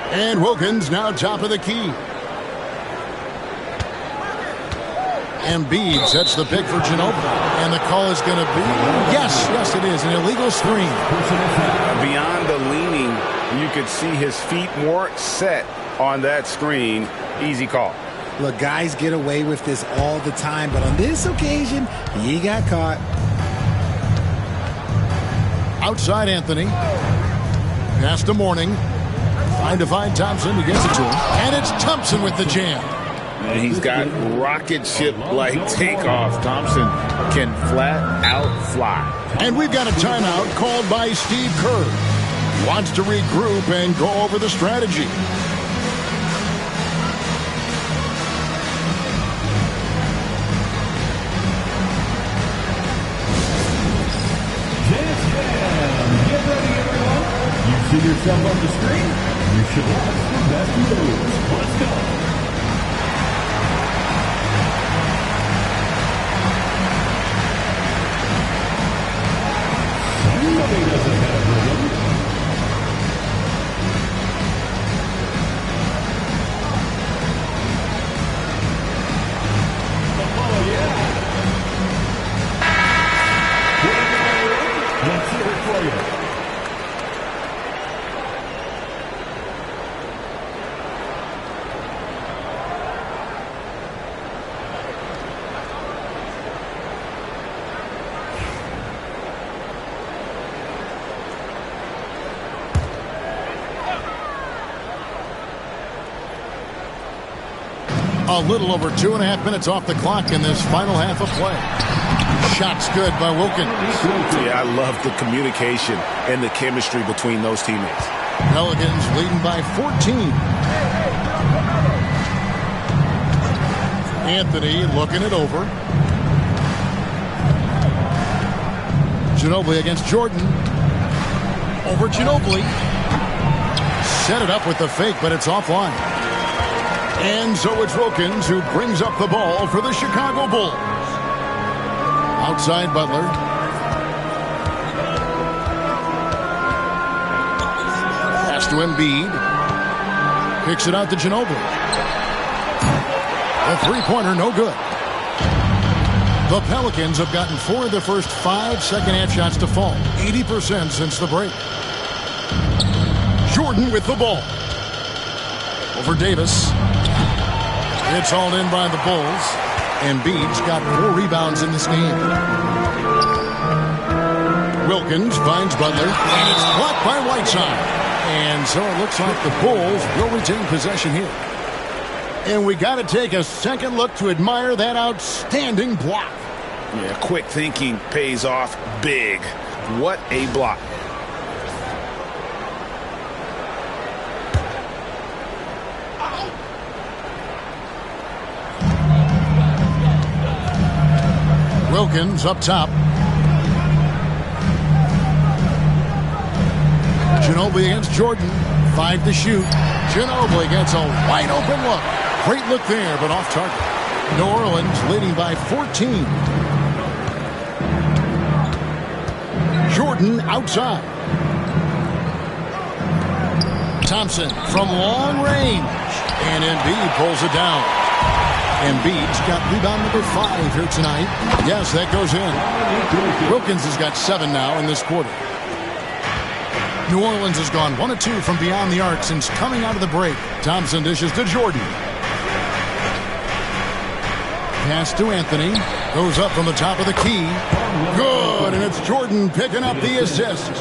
And Wilkins now top of the key. Embiid sets the pick for Ginobili. And the call is going to be, yes, it is, an illegal screen.
Beyond the leaning, you could see his feet more set on that screen. Easy call.
Look, guys get away with this all the time, but on this occasion, he got caught.
Outside Anthony. Pass to Mourning. Trying to find Thompson. He gets it to him. And it's Thompson with the jam.
And he's got rocket ship-like takeoff. Thompson can flat out fly.
And we've got a timeout called by Steve Kerr. Wants to regroup and go over the strategy.
Get ready, everyone. You see yourself on the screen? You should watch the best moves. Let's go. Somebody doesn't have rhythm. Oh, yeah. Let's hear it for you.
A little over 2.5 minutes off the clock in this final half of play. Shot's good by Wilkins.
Yeah, I love the communication and the chemistry between those teammates. Pelicans
leading by 14. Anthony looking it over. Ginobili against Jordan. Over Ginobili. Set it up with the fake, but it's offline. And so it's Wilkins who brings up the ball for the Chicago Bulls. Outside Butler. Pass to Embiid. Kicks it out to Ginobili. The three-pointer, no good. The Pelicans have gotten 4 of their first 5 second-half shots to fall. 80% since the break. Jordan with the ball. Over Davis. It's hauled in by the Bulls. Embiid's got 4 rebounds in this game. Wilkins finds Butler, and it's blocked by Whiteside. And so it looks like the Bulls will retain possession here. And we got to take a second look to admire that outstanding block.
Yeah, quick thinking pays off big. What a block.
Wilkins up top. Ginobili against Jordan. 5 to shoot. Ginobili gets a wide open look. Great look there, but off target. New Orleans leading by 14. Jordan outside. Thompson from long range. And Embiid pulls it down. Embiid's got rebound number 5 here tonight. Yes, that goes in. Wilkins has got 7 now in this quarter. New Orleans has gone 1 of 2 from beyond the arc since coming out of the break. Thompson dishes to Jordan. Pass to Anthony. Goes up from the top of the key. Good, and it's Jordan picking up the assist.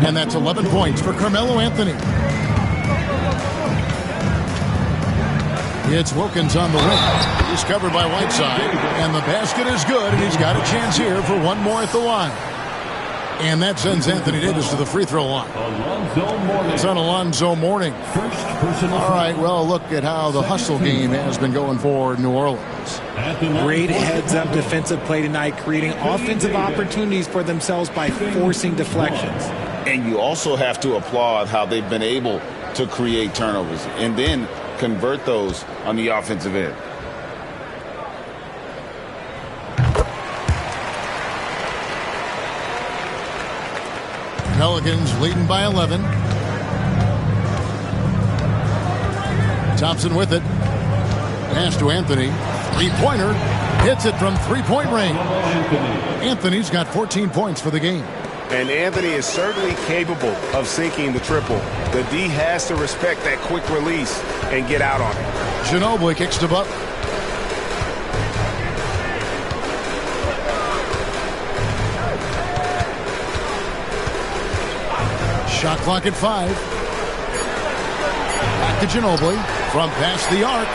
And that's 11 points for Carmelo Anthony. It's Wilkins on the wing. He's covered by Whiteside. And the basket is good, and he's got a chance here for one more at the line. And that sends Anthony Davis to the free throw line. It's on Alonzo Mourning. All right, well, look at how the hustle game has been going for New Orleans.
Great heads-up defensive play tonight, creating offensive opportunities for themselves by forcing deflections.
And you also have to applaud how they've been able to create turnovers and then convert those on the offensive end.
Pelicans leading by 11. Thompson with it. Pass to Anthony. Three-pointer. Hits it from three-point range. Anthony's got 14 points for the game.
And Anthony is certainly capable of sinking the triple. The D has to respect that quick release and get out on it.
Ginobili kicks to Butler. Shot clock at 5. Back to Ginobili from past the arc.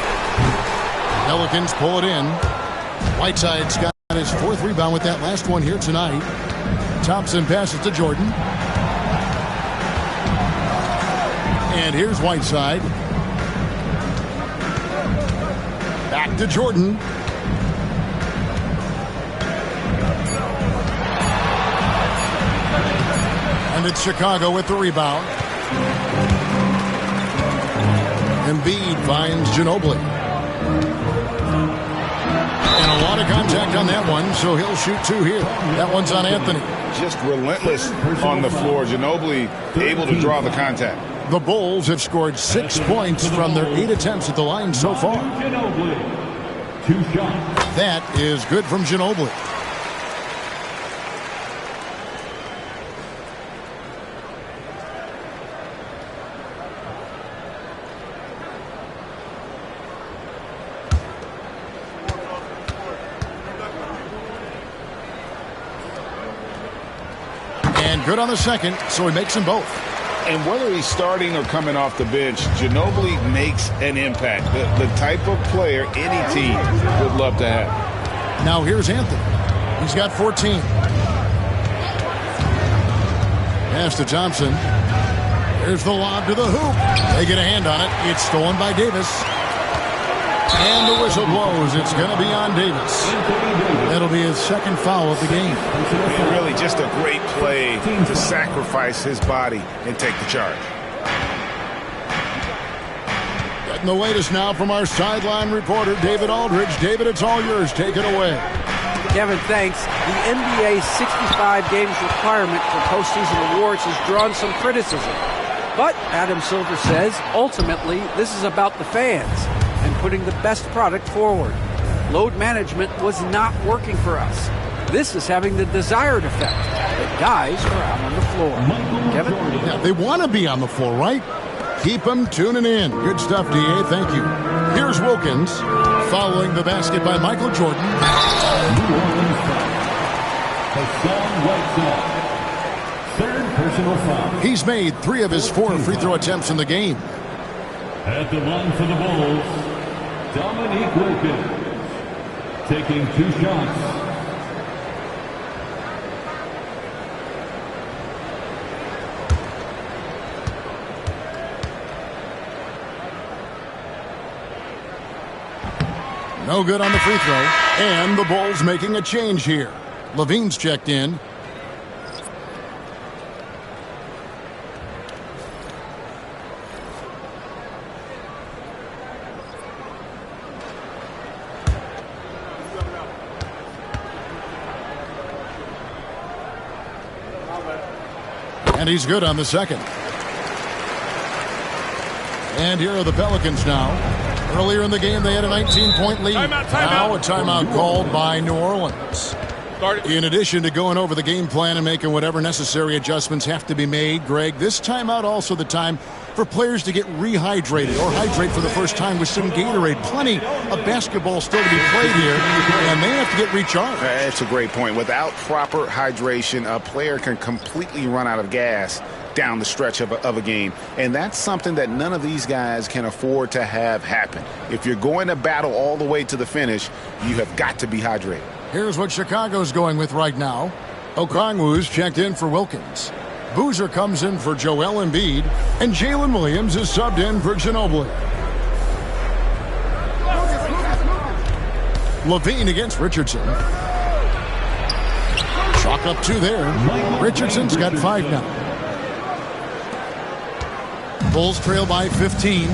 Pelicans pull it in. Whiteside's got his 4th rebound with that last one here tonight. Thompson passes to Jordan. And here's Whiteside. Back to Jordan. And it's Chicago with the rebound. Embiid finds Ginobili. And a lot of contact on that one, so he'll shoot 2 here. That one's on Anthony.
Just relentless on the floor. Ginobili able to draw the contact.
The Bulls have scored 6 points from their 8 attempts at the line so far. That is good from Ginobili. Good on the second, so he makes them both.
And whether he's starting or coming off the bench, Ginobili makes an impact. The type of player any team would love to have.
Now here's Anthony. He's got 14. Pass to Thompson. Here's the lob to the hoop. They get a hand on it. It's stolen by Davis. And the whistle blows. It's going to be on Davis. That'll be his second foul of the game.
Really just a great play to sacrifice his body and take the charge.
Getting the latest now from our sideline reporter, David Aldridge. David, it's all yours. Take it away.
Kevin, thanks. The NBA 65 games requirement for postseason awards has drawn some criticism. But, Adam Silver says, ultimately, this is about the fans and putting the best product forward. Load management was not working for us. This is having the desired effect, that guys are out on the floor. Kevin?
Yeah, they want to be on the floor, right? Keep them tuning in. Good stuff, D.A. Thank you. Here's Wilkins following the basket by Michael Jordan.
Third personal foul.
He's made 3 of his 4 free throw attempts in the game.
At the line for the Bulls, Dominique Wilkins taking 2 shots.
No good on the free throw. And the Bulls making a change here. Levine's checked in. And he's good on the second. And here are the Pelicans now. Earlier in the game, they had a 19-point lead.
Timeout.
Now a timeout called by New Orleans. In addition to going over the game plan and making whatever necessary adjustments have to be made, Greg, this timeout also the time for players to get rehydrated or hydrate for the first time with some Gatorade. Plenty of basketball still to be played here, and they have to get recharged.
That's a great point. Without proper hydration, a player can completely run out of gas down the stretch of a game. And that's something that none of these guys can afford to have happen. If you're going to battle all the way to the finish, you have got to be hydrated.
Here's what Chicago's going with right now. Okongwu's checked in for Wilkins. Boozer comes in for Joel Embiid. And Jalen Williams is subbed in for Ginobili. Levine against Richardson. Chalk up 2 there. Richardson's got 5 now. Bulls trail by 15.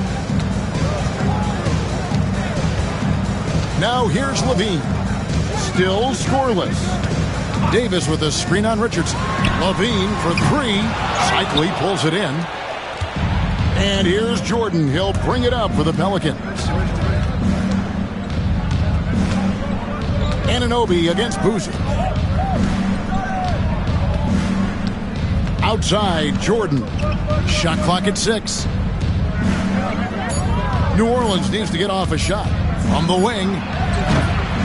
Now here's Levine. Still scoreless. Davis with a screen on Richardson. Levine for 3. Cycli pulls it in. And here's Jordan. He'll bring it up for the Pelicans. Anunoby against Boozer. Outside, Jordan. Shot clock at 6. New Orleans needs to get off a shot. From the wing,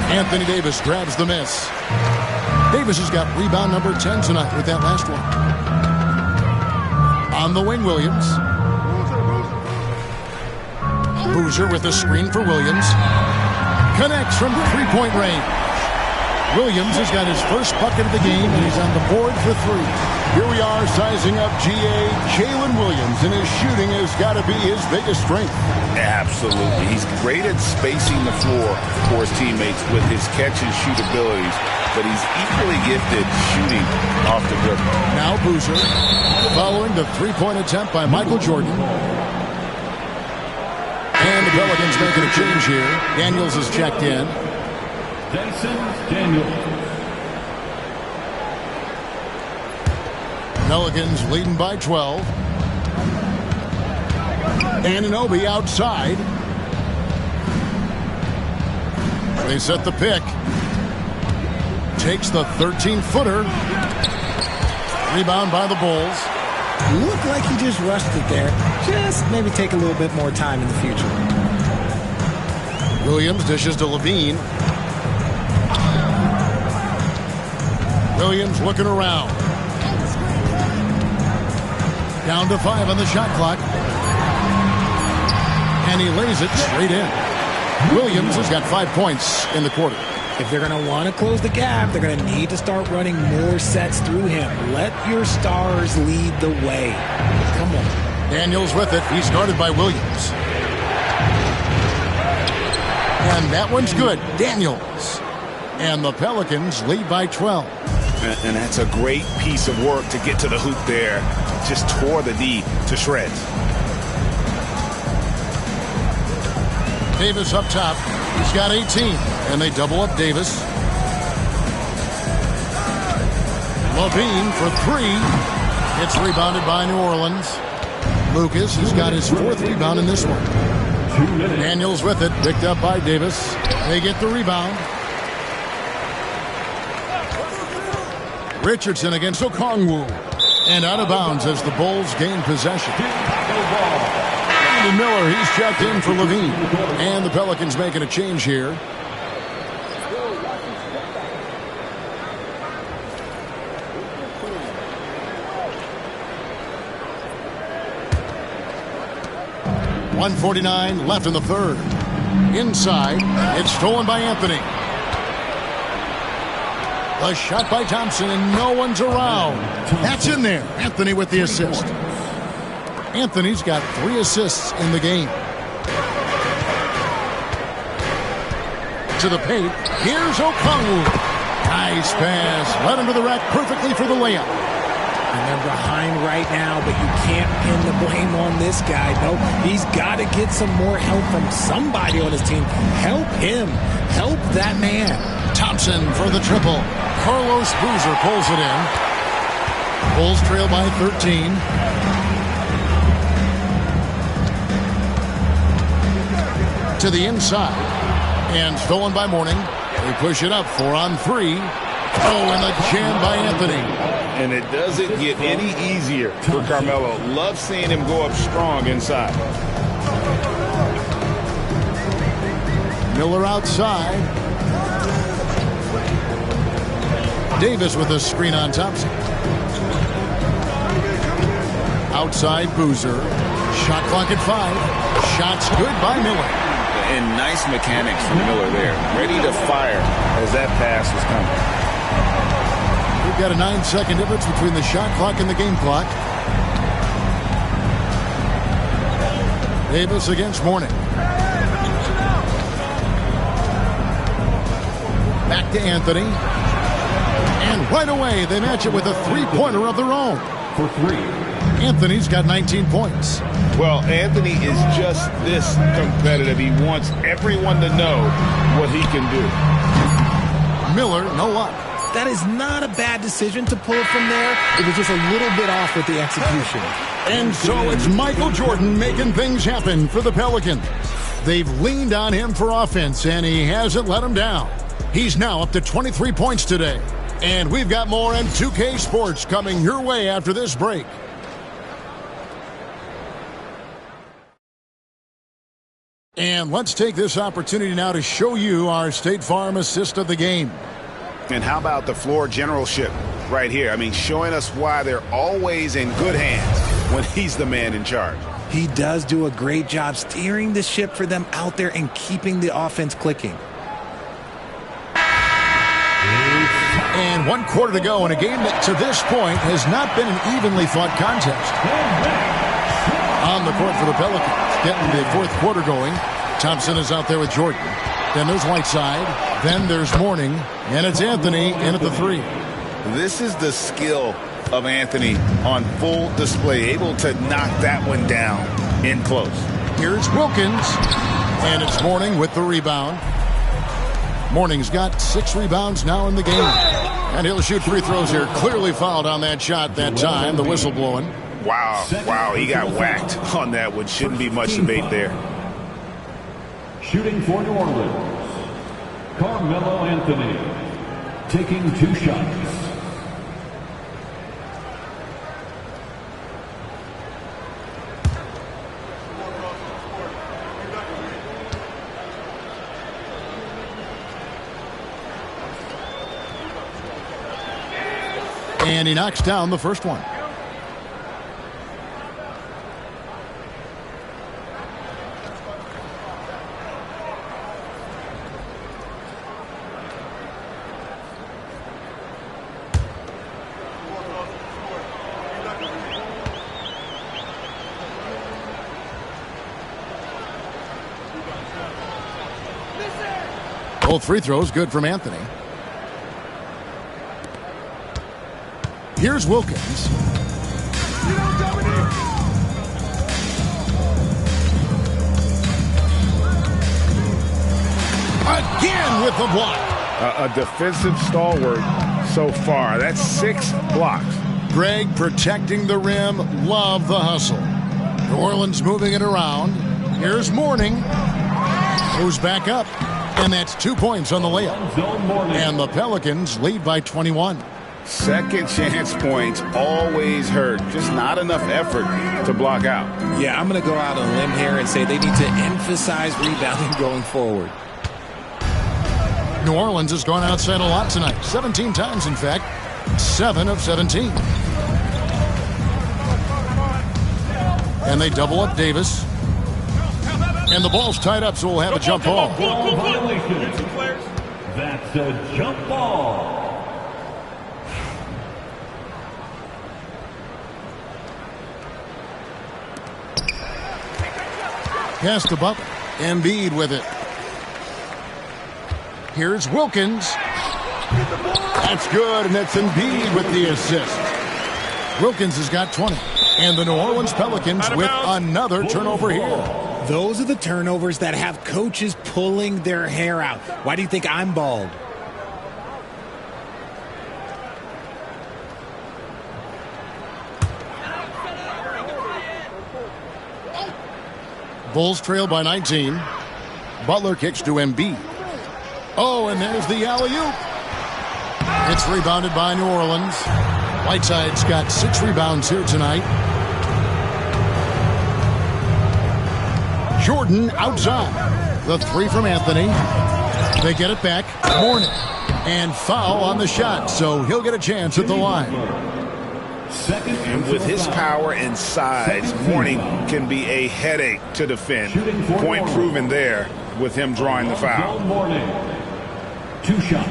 Anthony Davis grabs the miss. Davis has got rebound number 10 tonight with that last one. On the wing, Williams. Boozer with a screen for Williams. Connects from 3-point range. Williams has got his first bucket of the game, and he's on the board for 3. Here we are sizing up GA Jalen Williams, and his shooting has got to be his biggest strength.
Absolutely. He's great at spacing the floor for his teammates with his catch-and-shoot abilities, but he's equally gifted shooting off the dribble.
Now Boozer, following the 3-point attempt by Michael Jordan. And the Pelicans making a change here. Daniels is checked in.
Dyson Daniels.
Pelicans leading by 12. Anunoby outside. They set the pick. Takes the 13-footer. Rebound by the Bulls.
Looked like he just rushed it there. Just maybe take a little bit more time in the future.
Williams dishes to Levine. Williams looking around. Down to 5 on the shot clock. And he lays it straight in. Williams has got 5 points in the quarter.
If they're going to want to close the gap, they're going to need to start running more sets through him. Let your stars lead the way. Come on.
Daniels with it. He's guarded by Williams. And that one's good. Daniels. And the Pelicans lead by 12.
And that's a great piece of work to get to the hoop there. Just tore the D to shreds.
Davis up top. He's got 18. And they double up Davis. Levine for three. It's rebounded by New Orleans. Lucas has got his fourth rebound in this one. Daniels with it. Picked up by Davis. They get the rebound. Richardson against Okongwu. And out of bounds as the Bulls gain possession. Brandon Miller, he's checked in for Levine. And the Pelicans making a change here. .149 left in the third. Inside, it's stolen by Anthony. The shot by Thompson, and no one's around. That's in there. Anthony with the assist. Anthony's got 3 assists in the game. To the paint. Here's Okongwu. Nice pass. Led him to the rack perfectly for the layup.
And they're behind right now, but you can't pin the blame on this guy. No, he's got to get some more help from somebody on his team. Help him. Help that man.
Thompson for the triple. Carlos Boozer pulls it in. Bulls trail by 13. To the inside. And stolen by Mourning. They push it up 4 on 3. Oh, and a jam by Anthony.
And it doesn't get any easier for Carmelo. Love seeing him go up strong inside.
Miller outside. Davis with a screen on Thompson. Outside Boozer. Shot clock at 5. Shots good by Miller.
And nice mechanics from Miller there. Ready to fire as that pass was coming.
We've got a 9-second difference between the shot clock and the game clock. Davis against Mourning. Back to Anthony. And right away, they match it with a three-pointer of their own.
For 3.
Anthony's got 19 points.
Well, Anthony is just this competitive. He wants everyone to know what he can do.
Miller, no luck.
That is not a bad decision to pull it from there. It was just a little bit off with the execution.
And so it's Michael Jordan making things happen for the Pelicans. They've leaned on him for offense, and he hasn't let them down. He's now up to 23 points today. And we've got more M2K Sports coming your way after this break. And let's take this opportunity now to show you our State Farm assist of the game.
And how about the floor generalship right here? I mean, showing us why they're always in good hands when he's the man in charge.
He does do a great job steering the ship for them out there and keeping the offense clicking.
And 1 quarter to go in a game that to this point has not been an evenly fought contest. On the court for the Pelicans, getting the 4th quarter going. Thompson is out there with Jordan. Then there's Whiteside. Then there's Mourning. And it's Anthony in at the 3.
This is the skill of Anthony on full display. Able to knock that one down in close.
Here's Wilkins. And it's Mourning with the rebound. Mourning's got 6 rebounds now in the game. And he'll shoot free throws here. Clearly fouled on that shot that time. The whistle blowing.
Wow, he got whacked on that one. Shouldn't be much debate there.
Shooting for New Orleans, Carmelo Anthony, taking 2 shots.
And he knocks down the first one. Both free throws good from Anthony. Here's Wilkins. Again with the block.
A defensive stalwart so far. That's 6 blocks.
Greg protecting the rim. Love the hustle. New Orleans moving it around. Here's Mourning. Moves back up. And that's 2 points on the layup. And the Pelicans lead by 21.
Second chance points always hurt. Just not enough effort to block out.
Yeah, I'm going to go out on a limb here and say they need to emphasize rebounding going forward.
New Orleans has gone outside a lot tonight. 17 times, in fact. 7 of 17. And they double up Davis. And the ball's tied up, so we'll have a jump ball.
That's a jump ball.
Pass to Butler. Embiid with it. Here's Wilkins. That's good, and that's Embiid with the assist. Wilkins has got 20. And the New Orleans Pelicans with another turnover here.
Those are the turnovers that have coaches pulling their hair out. Why do you think I'm bald?
Bulls trail by 19. Butler kicks to Embiid. Oh, and there's the alley-oop. It's rebounded by New Orleans. Whiteside's got 6 rebounds here tonight. Jordan outside. The 3 from Anthony. They get it back. Mourning. And foul on the shot, so he'll get a chance at the line.
And with his power and size, Mourning can be a headache to defend. Point proven there with him drawing the foul.
Mourning. 2 shots.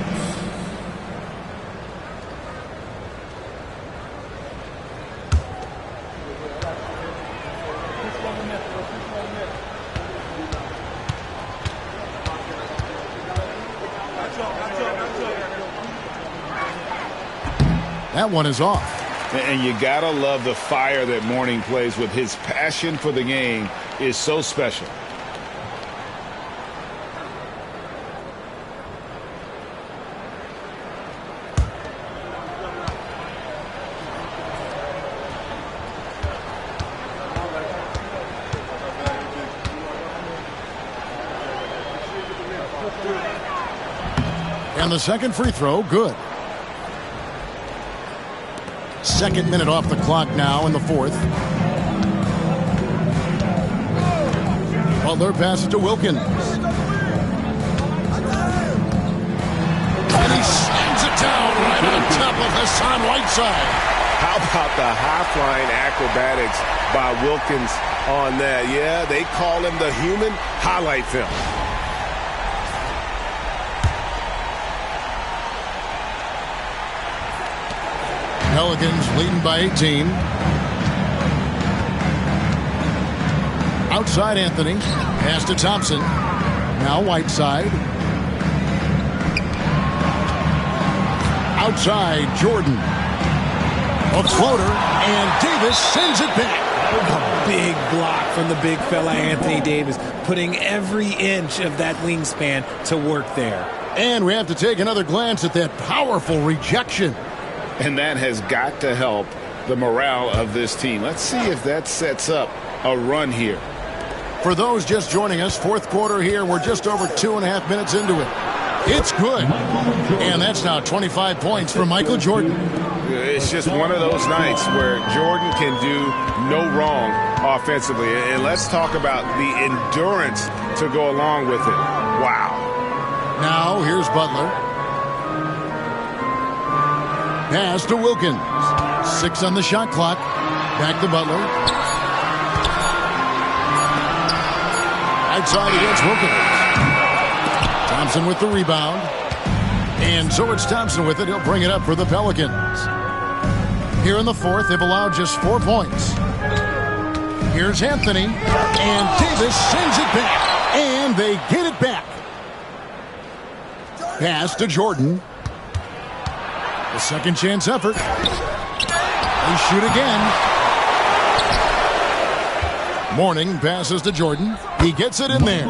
That one is off.
And you gotta love the fire that Mourning plays with. His passion for the game is so special.
And the second free throw, good. Second minute off the clock now in the 4th. Butler passes to Wilkins. And he slams it down right on top of Hassan Whiteside.
How about the high-flying acrobatics by Wilkins on that? Yeah, they call him the human highlight film.
Pelicans leading by 18. Outside Anthony. Pass to Thompson. Now Whiteside. Outside Jordan. A floater, and Davis sends it back.
A big block from the big fella Anthony Davis, putting every inch of that wingspan to work there.
And we have to take another glance at that powerful rejection.
And that has got to help the morale of this team. Let's see if that sets up a run here.
For those just joining us, 4th quarter here. We're just over 2.5 minutes into it. It's good. And that's now 25 points for Michael Jordan.
It's just one of those nights where Jordan can do no wrong offensively. And let's talk about the endurance to go along with it. Wow.
Now here's Butler. Pass to Wilkins. 6 on the shot clock. Back to Butler. Outside against Wilkins. Thompson with the rebound. And so it's Thompson with it. He'll bring it up for the Pelicans. Here in the 4th, they've allowed just 4 points. Here's Anthony. And Davis sends it back. And they get it back. Pass to Jordan. A second chance effort. They shoot again. Mourning passes to Jordan. He gets it in there.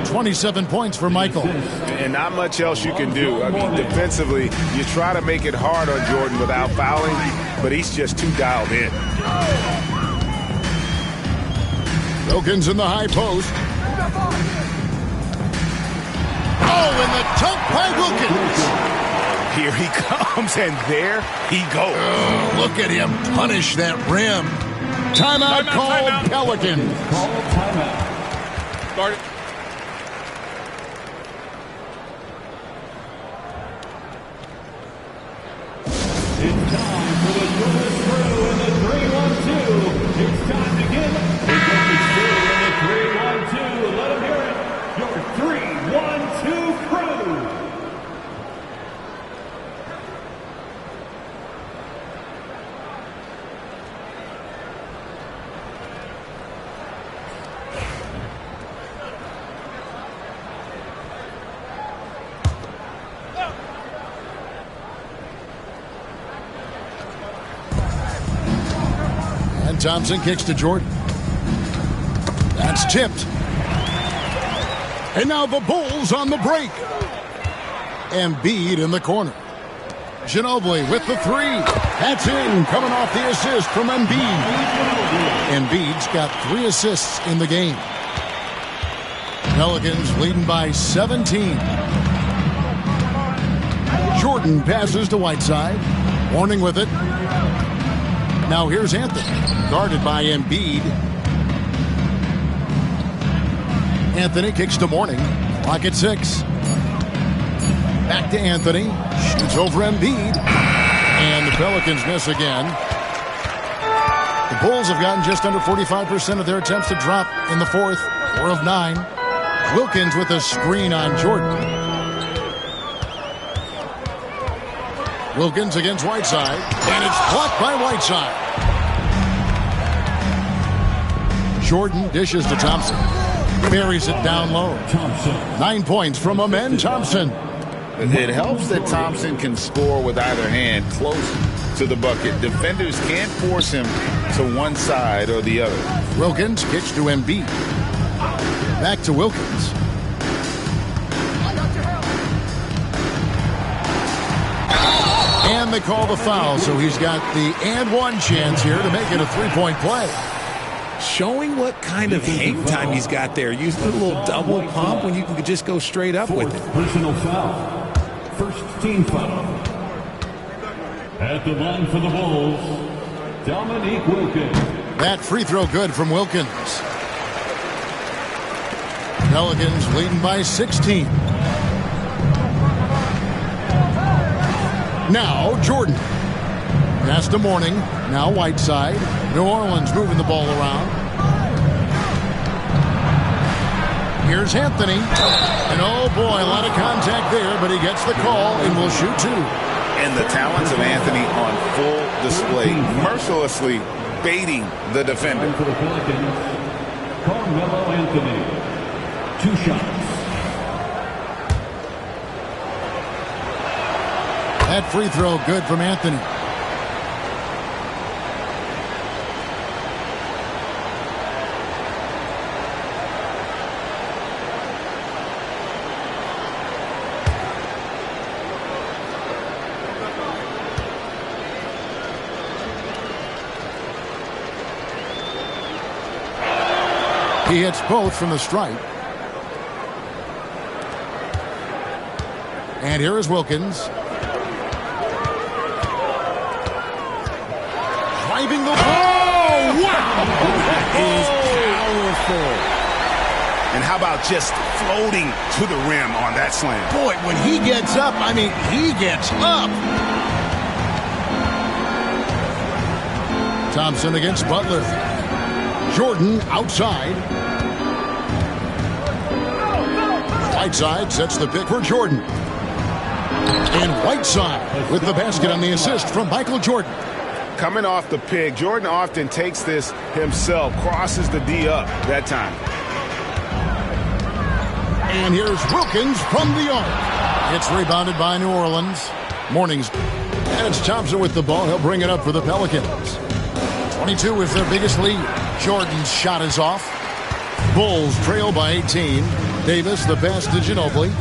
27 points for Michael.
And not much else you can do. I mean, defensively, you try to make it hard on Jordan without fouling, but he's just too dialed in.
Wilkins in the high post. Oh, and the dunk by Wilkins.
Here he comes, and there he goes.
Oh, look at him punish that rim. Timeout called Pelicans.
Call timeout.
Start it.
It's time for the Jonas Crew in the 3-1-2. It's time to give the Jonas Crew in the 3-1-2. Let them hear it. Your 3-1-2 crew.
Thompson kicks to Jordan. That's tipped. And now the Bulls on the break. Embiid in the corner. Ginobili with the three. That's in, coming off the assist from Embiid. Embiid's got 3 assists in the game. Pelicans leading by 17. Jordan passes to Whiteside. Warning with it. Now here's Anthony, guarded by Embiid. Anthony kicks to Mourning. Clock at 6. Back to Anthony. Shoots over Embiid. And the Pelicans miss again. The Bulls have gotten just under 45% of their attempts to drop in the fourth. 4 of 9. Wilkins with a screen on Jordan. Wilkins against Whiteside, and it's blocked by Whiteside. Jordan dishes to Thompson. Buries it down low. 9 points from Amen Thompson.
It helps that Thompson can score with either hand close to the bucket. Defenders can't force him to one side or the other.
Wilkins kicks to Embiid. Back to Wilkins. And they call the foul, so he's got the and one chance here to make it a 3-point play.
Showing what kind of hang time he's got there. Using a little double pump when you can just go straight up with it.
Personal foul. First team foul. At the line for the Bulls, Dominique Wilkins.
That free throw good from Wilkins. Pelicans leading by 16. Now Jordan. Pass to Mourning. Now Whiteside. New Orleans moving the ball around. Here's Anthony. And oh boy, a lot of contact there, but he gets the call and will shoot 2.
And the talents of Anthony on full display, mercilessly baiting the defender.
For the Pelicans, Carmelo Anthony. 2 shots.
That free throw good from Anthony. He hits both from the stripe. And here is Wilkins. Driving the ball. Wow!
That is powerful.
And how about just floating to the rim on that slam?
Boy, when he gets up, I mean, he gets up. Thompson against Butler. Jordan outside. Whiteside sets the pick for Jordan. And Whiteside with the basket on the assist from Michael Jordan.
Coming off the pick, Jordan often takes this himself, crosses the D up that time.
And here's Wilkins from the arc. It's rebounded by New Orleans. Mornings. And it's Thompson with the ball. He'll bring it up for the Pelicans. 22 is their biggest lead. Jordan's shot is off. Bulls trail by 18. Davis the pass to Ginobili.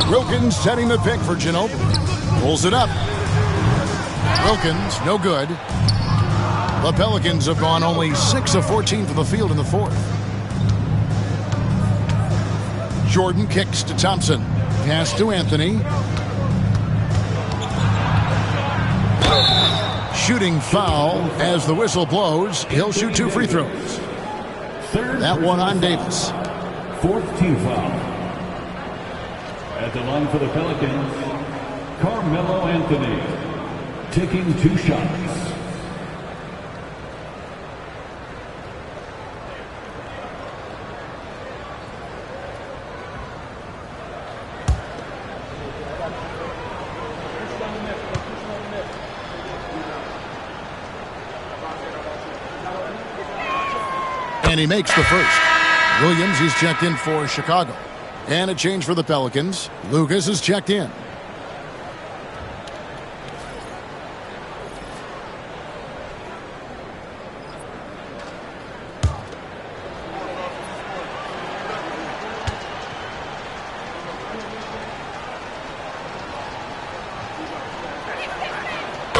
Wilkins setting the pick for Ginobili. Pulls it up. Wilkins, no good. The Pelicans have gone only 6 of 14 from the field in the fourth. Jordan kicks to Thompson. Pass to Anthony. Shooting foul as the whistle blows. He'll shoot 2 free throws. That one on Davis.
4th team foul. At the line for the Pelicans, Carmelo Anthony, taking 2 shots.
And he makes the first. Williams is checked in for Chicago. And a change for the Pelicans. Lucas is checked in.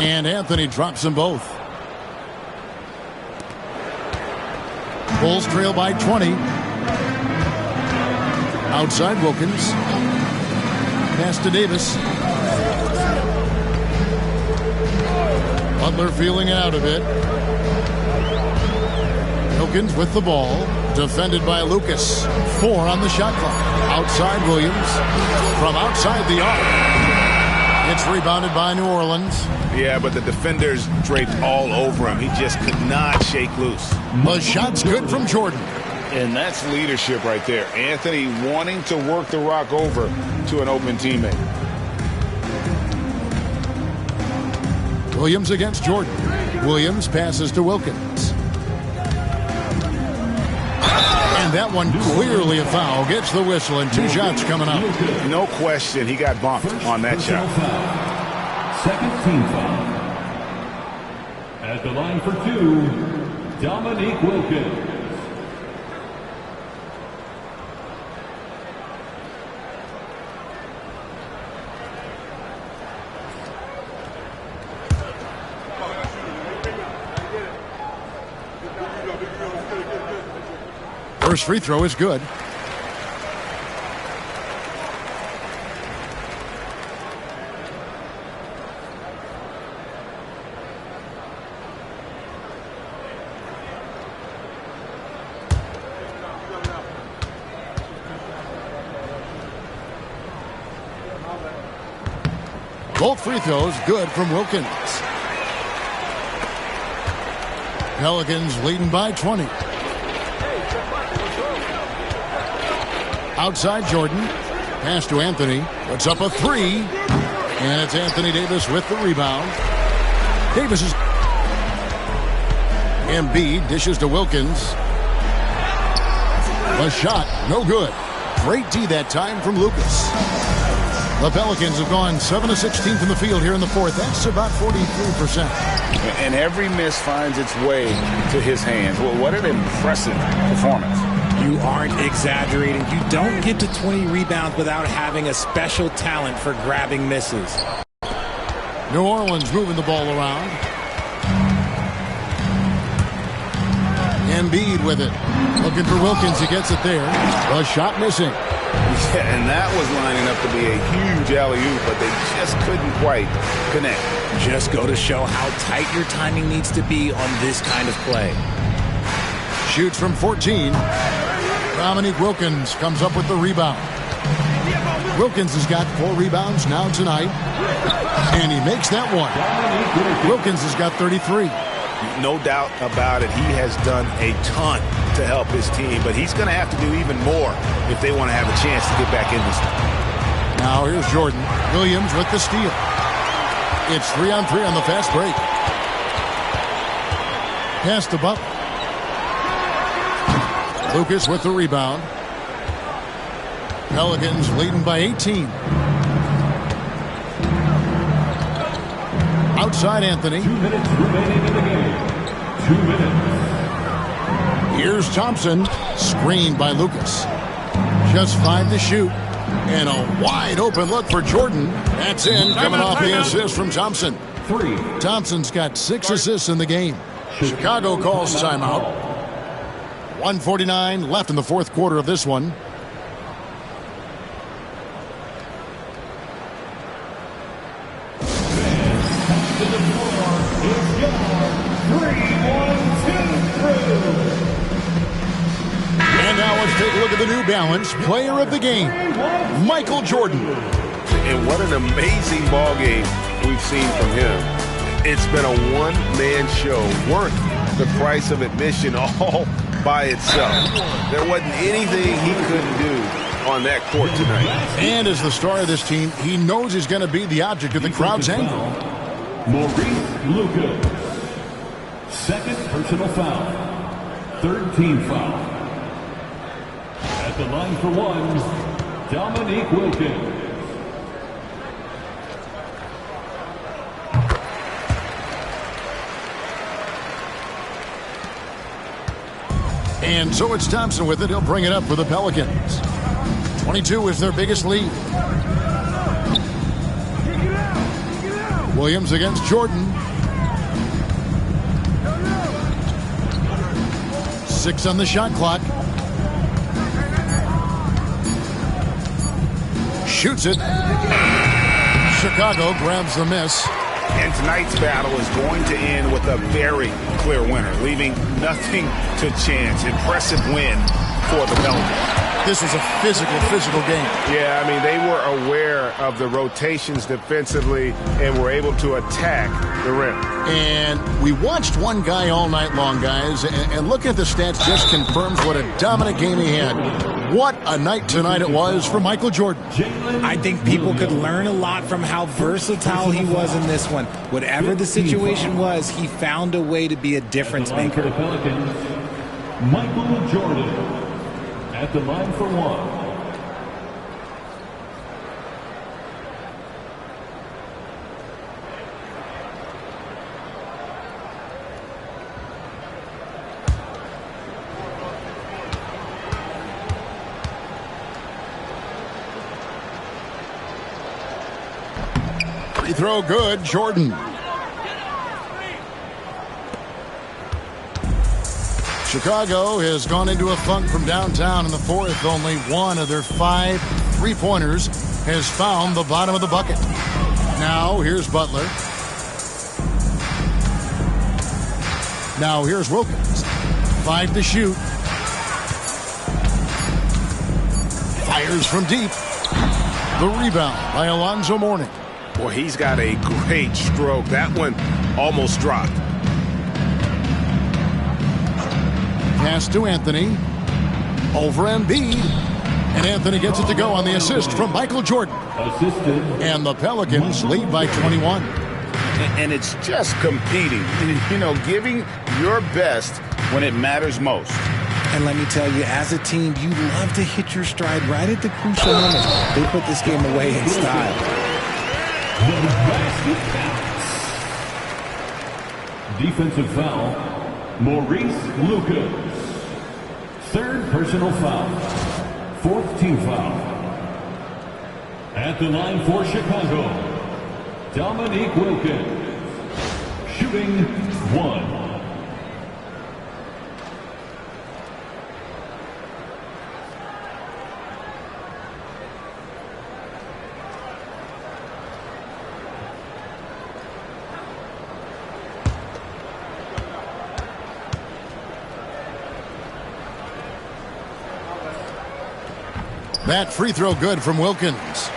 And Anthony drops them both. Bulls trail by 20. Outside Wilkins. Pass to Davis. Butler feeling it out a bit. Wilkins with the ball. Defended by Lucas. 4 on the shot clock. Outside Williams. From outside the arc. It's rebounded by New Orleans.
Yeah, but the defenders draped all over him. He just could not shake loose.
The shot's good from Jordan.
And that's leadership right there. Anthony wanting to work the rock over to an open teammate.
Williams against Jordan. Williams passes to Wilkins. And that one clearly a foul. Gets the whistle and 2 shots coming up.
No question he got bumped on that shot.
2nd team foul. At the line for 2, Dominique Wilkins.
First free throw is good. Both free throws good from Wilkins. Pelicans leading by 20. Outside Jordan. Pass to Anthony. Puts up a 3. And it's Anthony Davis with the rebound. Davis is... Embiid dishes to Wilkins. A shot. No good. Great D that time from Lucas. The Pelicans have gone 7 of 16 from the field here in the fourth. That's about 43%.
And every miss finds its way to his hands. Well, what an impressive performance.
You aren't exaggerating. You don't get to 20 rebounds without having a special talent for grabbing misses.
New Orleans moving the ball around. Embiid with it. Looking for Wilkins. He gets it there. A shot missing.
Yeah, and that was lining up to be a huge alley-oop, but they just couldn't quite connect.
Just go to show how tight your timing needs to be on this kind of play.
Shoots from 14. Dominique Wilkins comes up with the rebound. Wilkins has got 4 rebounds now tonight, and he makes that one. Wilkins has got 33.
No doubt about it. He has done a ton to help his team, but he's going to have to do even more if they want to have a chance to get back in this one.
Now here's Jordan. Williams with the steal. It's 3-on-3 on the fast break. Pass to Butler. Lucas with the rebound. Pelicans leading by 18. Outside Anthony.
2 minutes remaining in the game. 2 minutes.
Here's Thompson. Screened by Lucas. Just 5 to shoot. And a wide open look for Jordan. That's in, coming off the assist from Thompson.
3.
Thompson's got 6 assists in the game. Chicago calls timeout. 1:49 left in the fourth quarter of this one. And now let's take a look at the New Balance Player of the Game, Michael Jordan.
And what an amazing ball game we've seen from him. It's been a one-man show worth the price of admission all by itself. There wasn't anything he couldn't do on that court tonight.
And as the star of this team, he knows he's going to be the object of the crowd's anger.
Maurice Lucas. Second personal foul. Third team foul. At the line for one, Dominique Wilkins.
And so it's Thompson with it. He'll bring it up for the Pelicans. 22 is their biggest lead. Williams against Jordan. 6 on the shot clock. Shoots it. Chicago grabs the miss.
And tonight's battle is going to end with a very clear winner, leaving nothing to chance. Impressive win for the Pelicans.
This was a physical game.
Yeah, I mean, they were aware of the rotations defensively and were able to attack the rim.
And we watched one guy all night long, guys, and looking at the stats just confirms what a dominant game he had. What a night tonight it was for Michael Jordan.
I think people could learn a lot from how versatile he was in this one. Whatever the situation was, he found a way to be a difference maker.
For the Pelicans, Michael Jordan at the line for one.
Free throw good, Jordan. Chicago has gone into a funk from downtown in the fourth. Only one of their 5 3-pointers has found the bottom of the bucket. Now here's Butler. Now here's Wilkins. 5 to shoot. Fires from deep. The rebound by Alonzo Mourning.
Boy, he's got a great stroke. That one almost dropped.
Pass to Anthony. Over Embiid. And Anthony gets it to go on the assist from Michael Jordan.
Assisted.
And the Pelicans lead by 21.
And it's just competing, you know, giving your best when it matters most.
And let me tell you, as a team, you love to hit your stride right at the crucial moment. They put this game away in style.
Defensive foul, Maurice Lucas. Third personal foul. Fourth team foul. At the line for Chicago, Dominique Wilkins. Shooting 1.
That free throw good from Wilkins.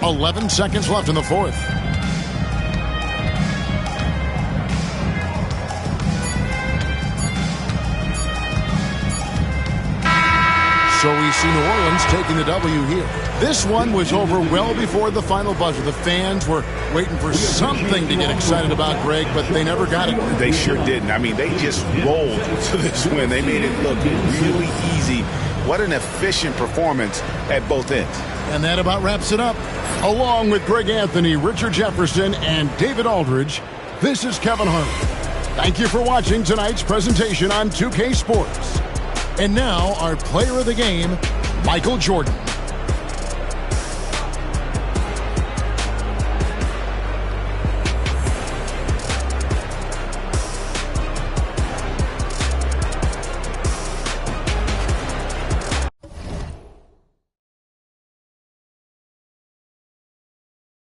11 seconds left in the fourth. So we see New Orleans taking the W here. This one was over well before the final buzzer. The fans were waiting for something to get excited about, Greg, but they never got it.
They sure didn't. I mean, they just rolled to this win. They made it look really easy What an efficient performance at both ends.
And that about wraps it up. Along with Greg Anthony, Richard Jefferson, and David Aldridge, this is Kevin Harlan. Thank you for watching tonight's presentation on 2K Sports. And now, our player of the game, Michael Jordan.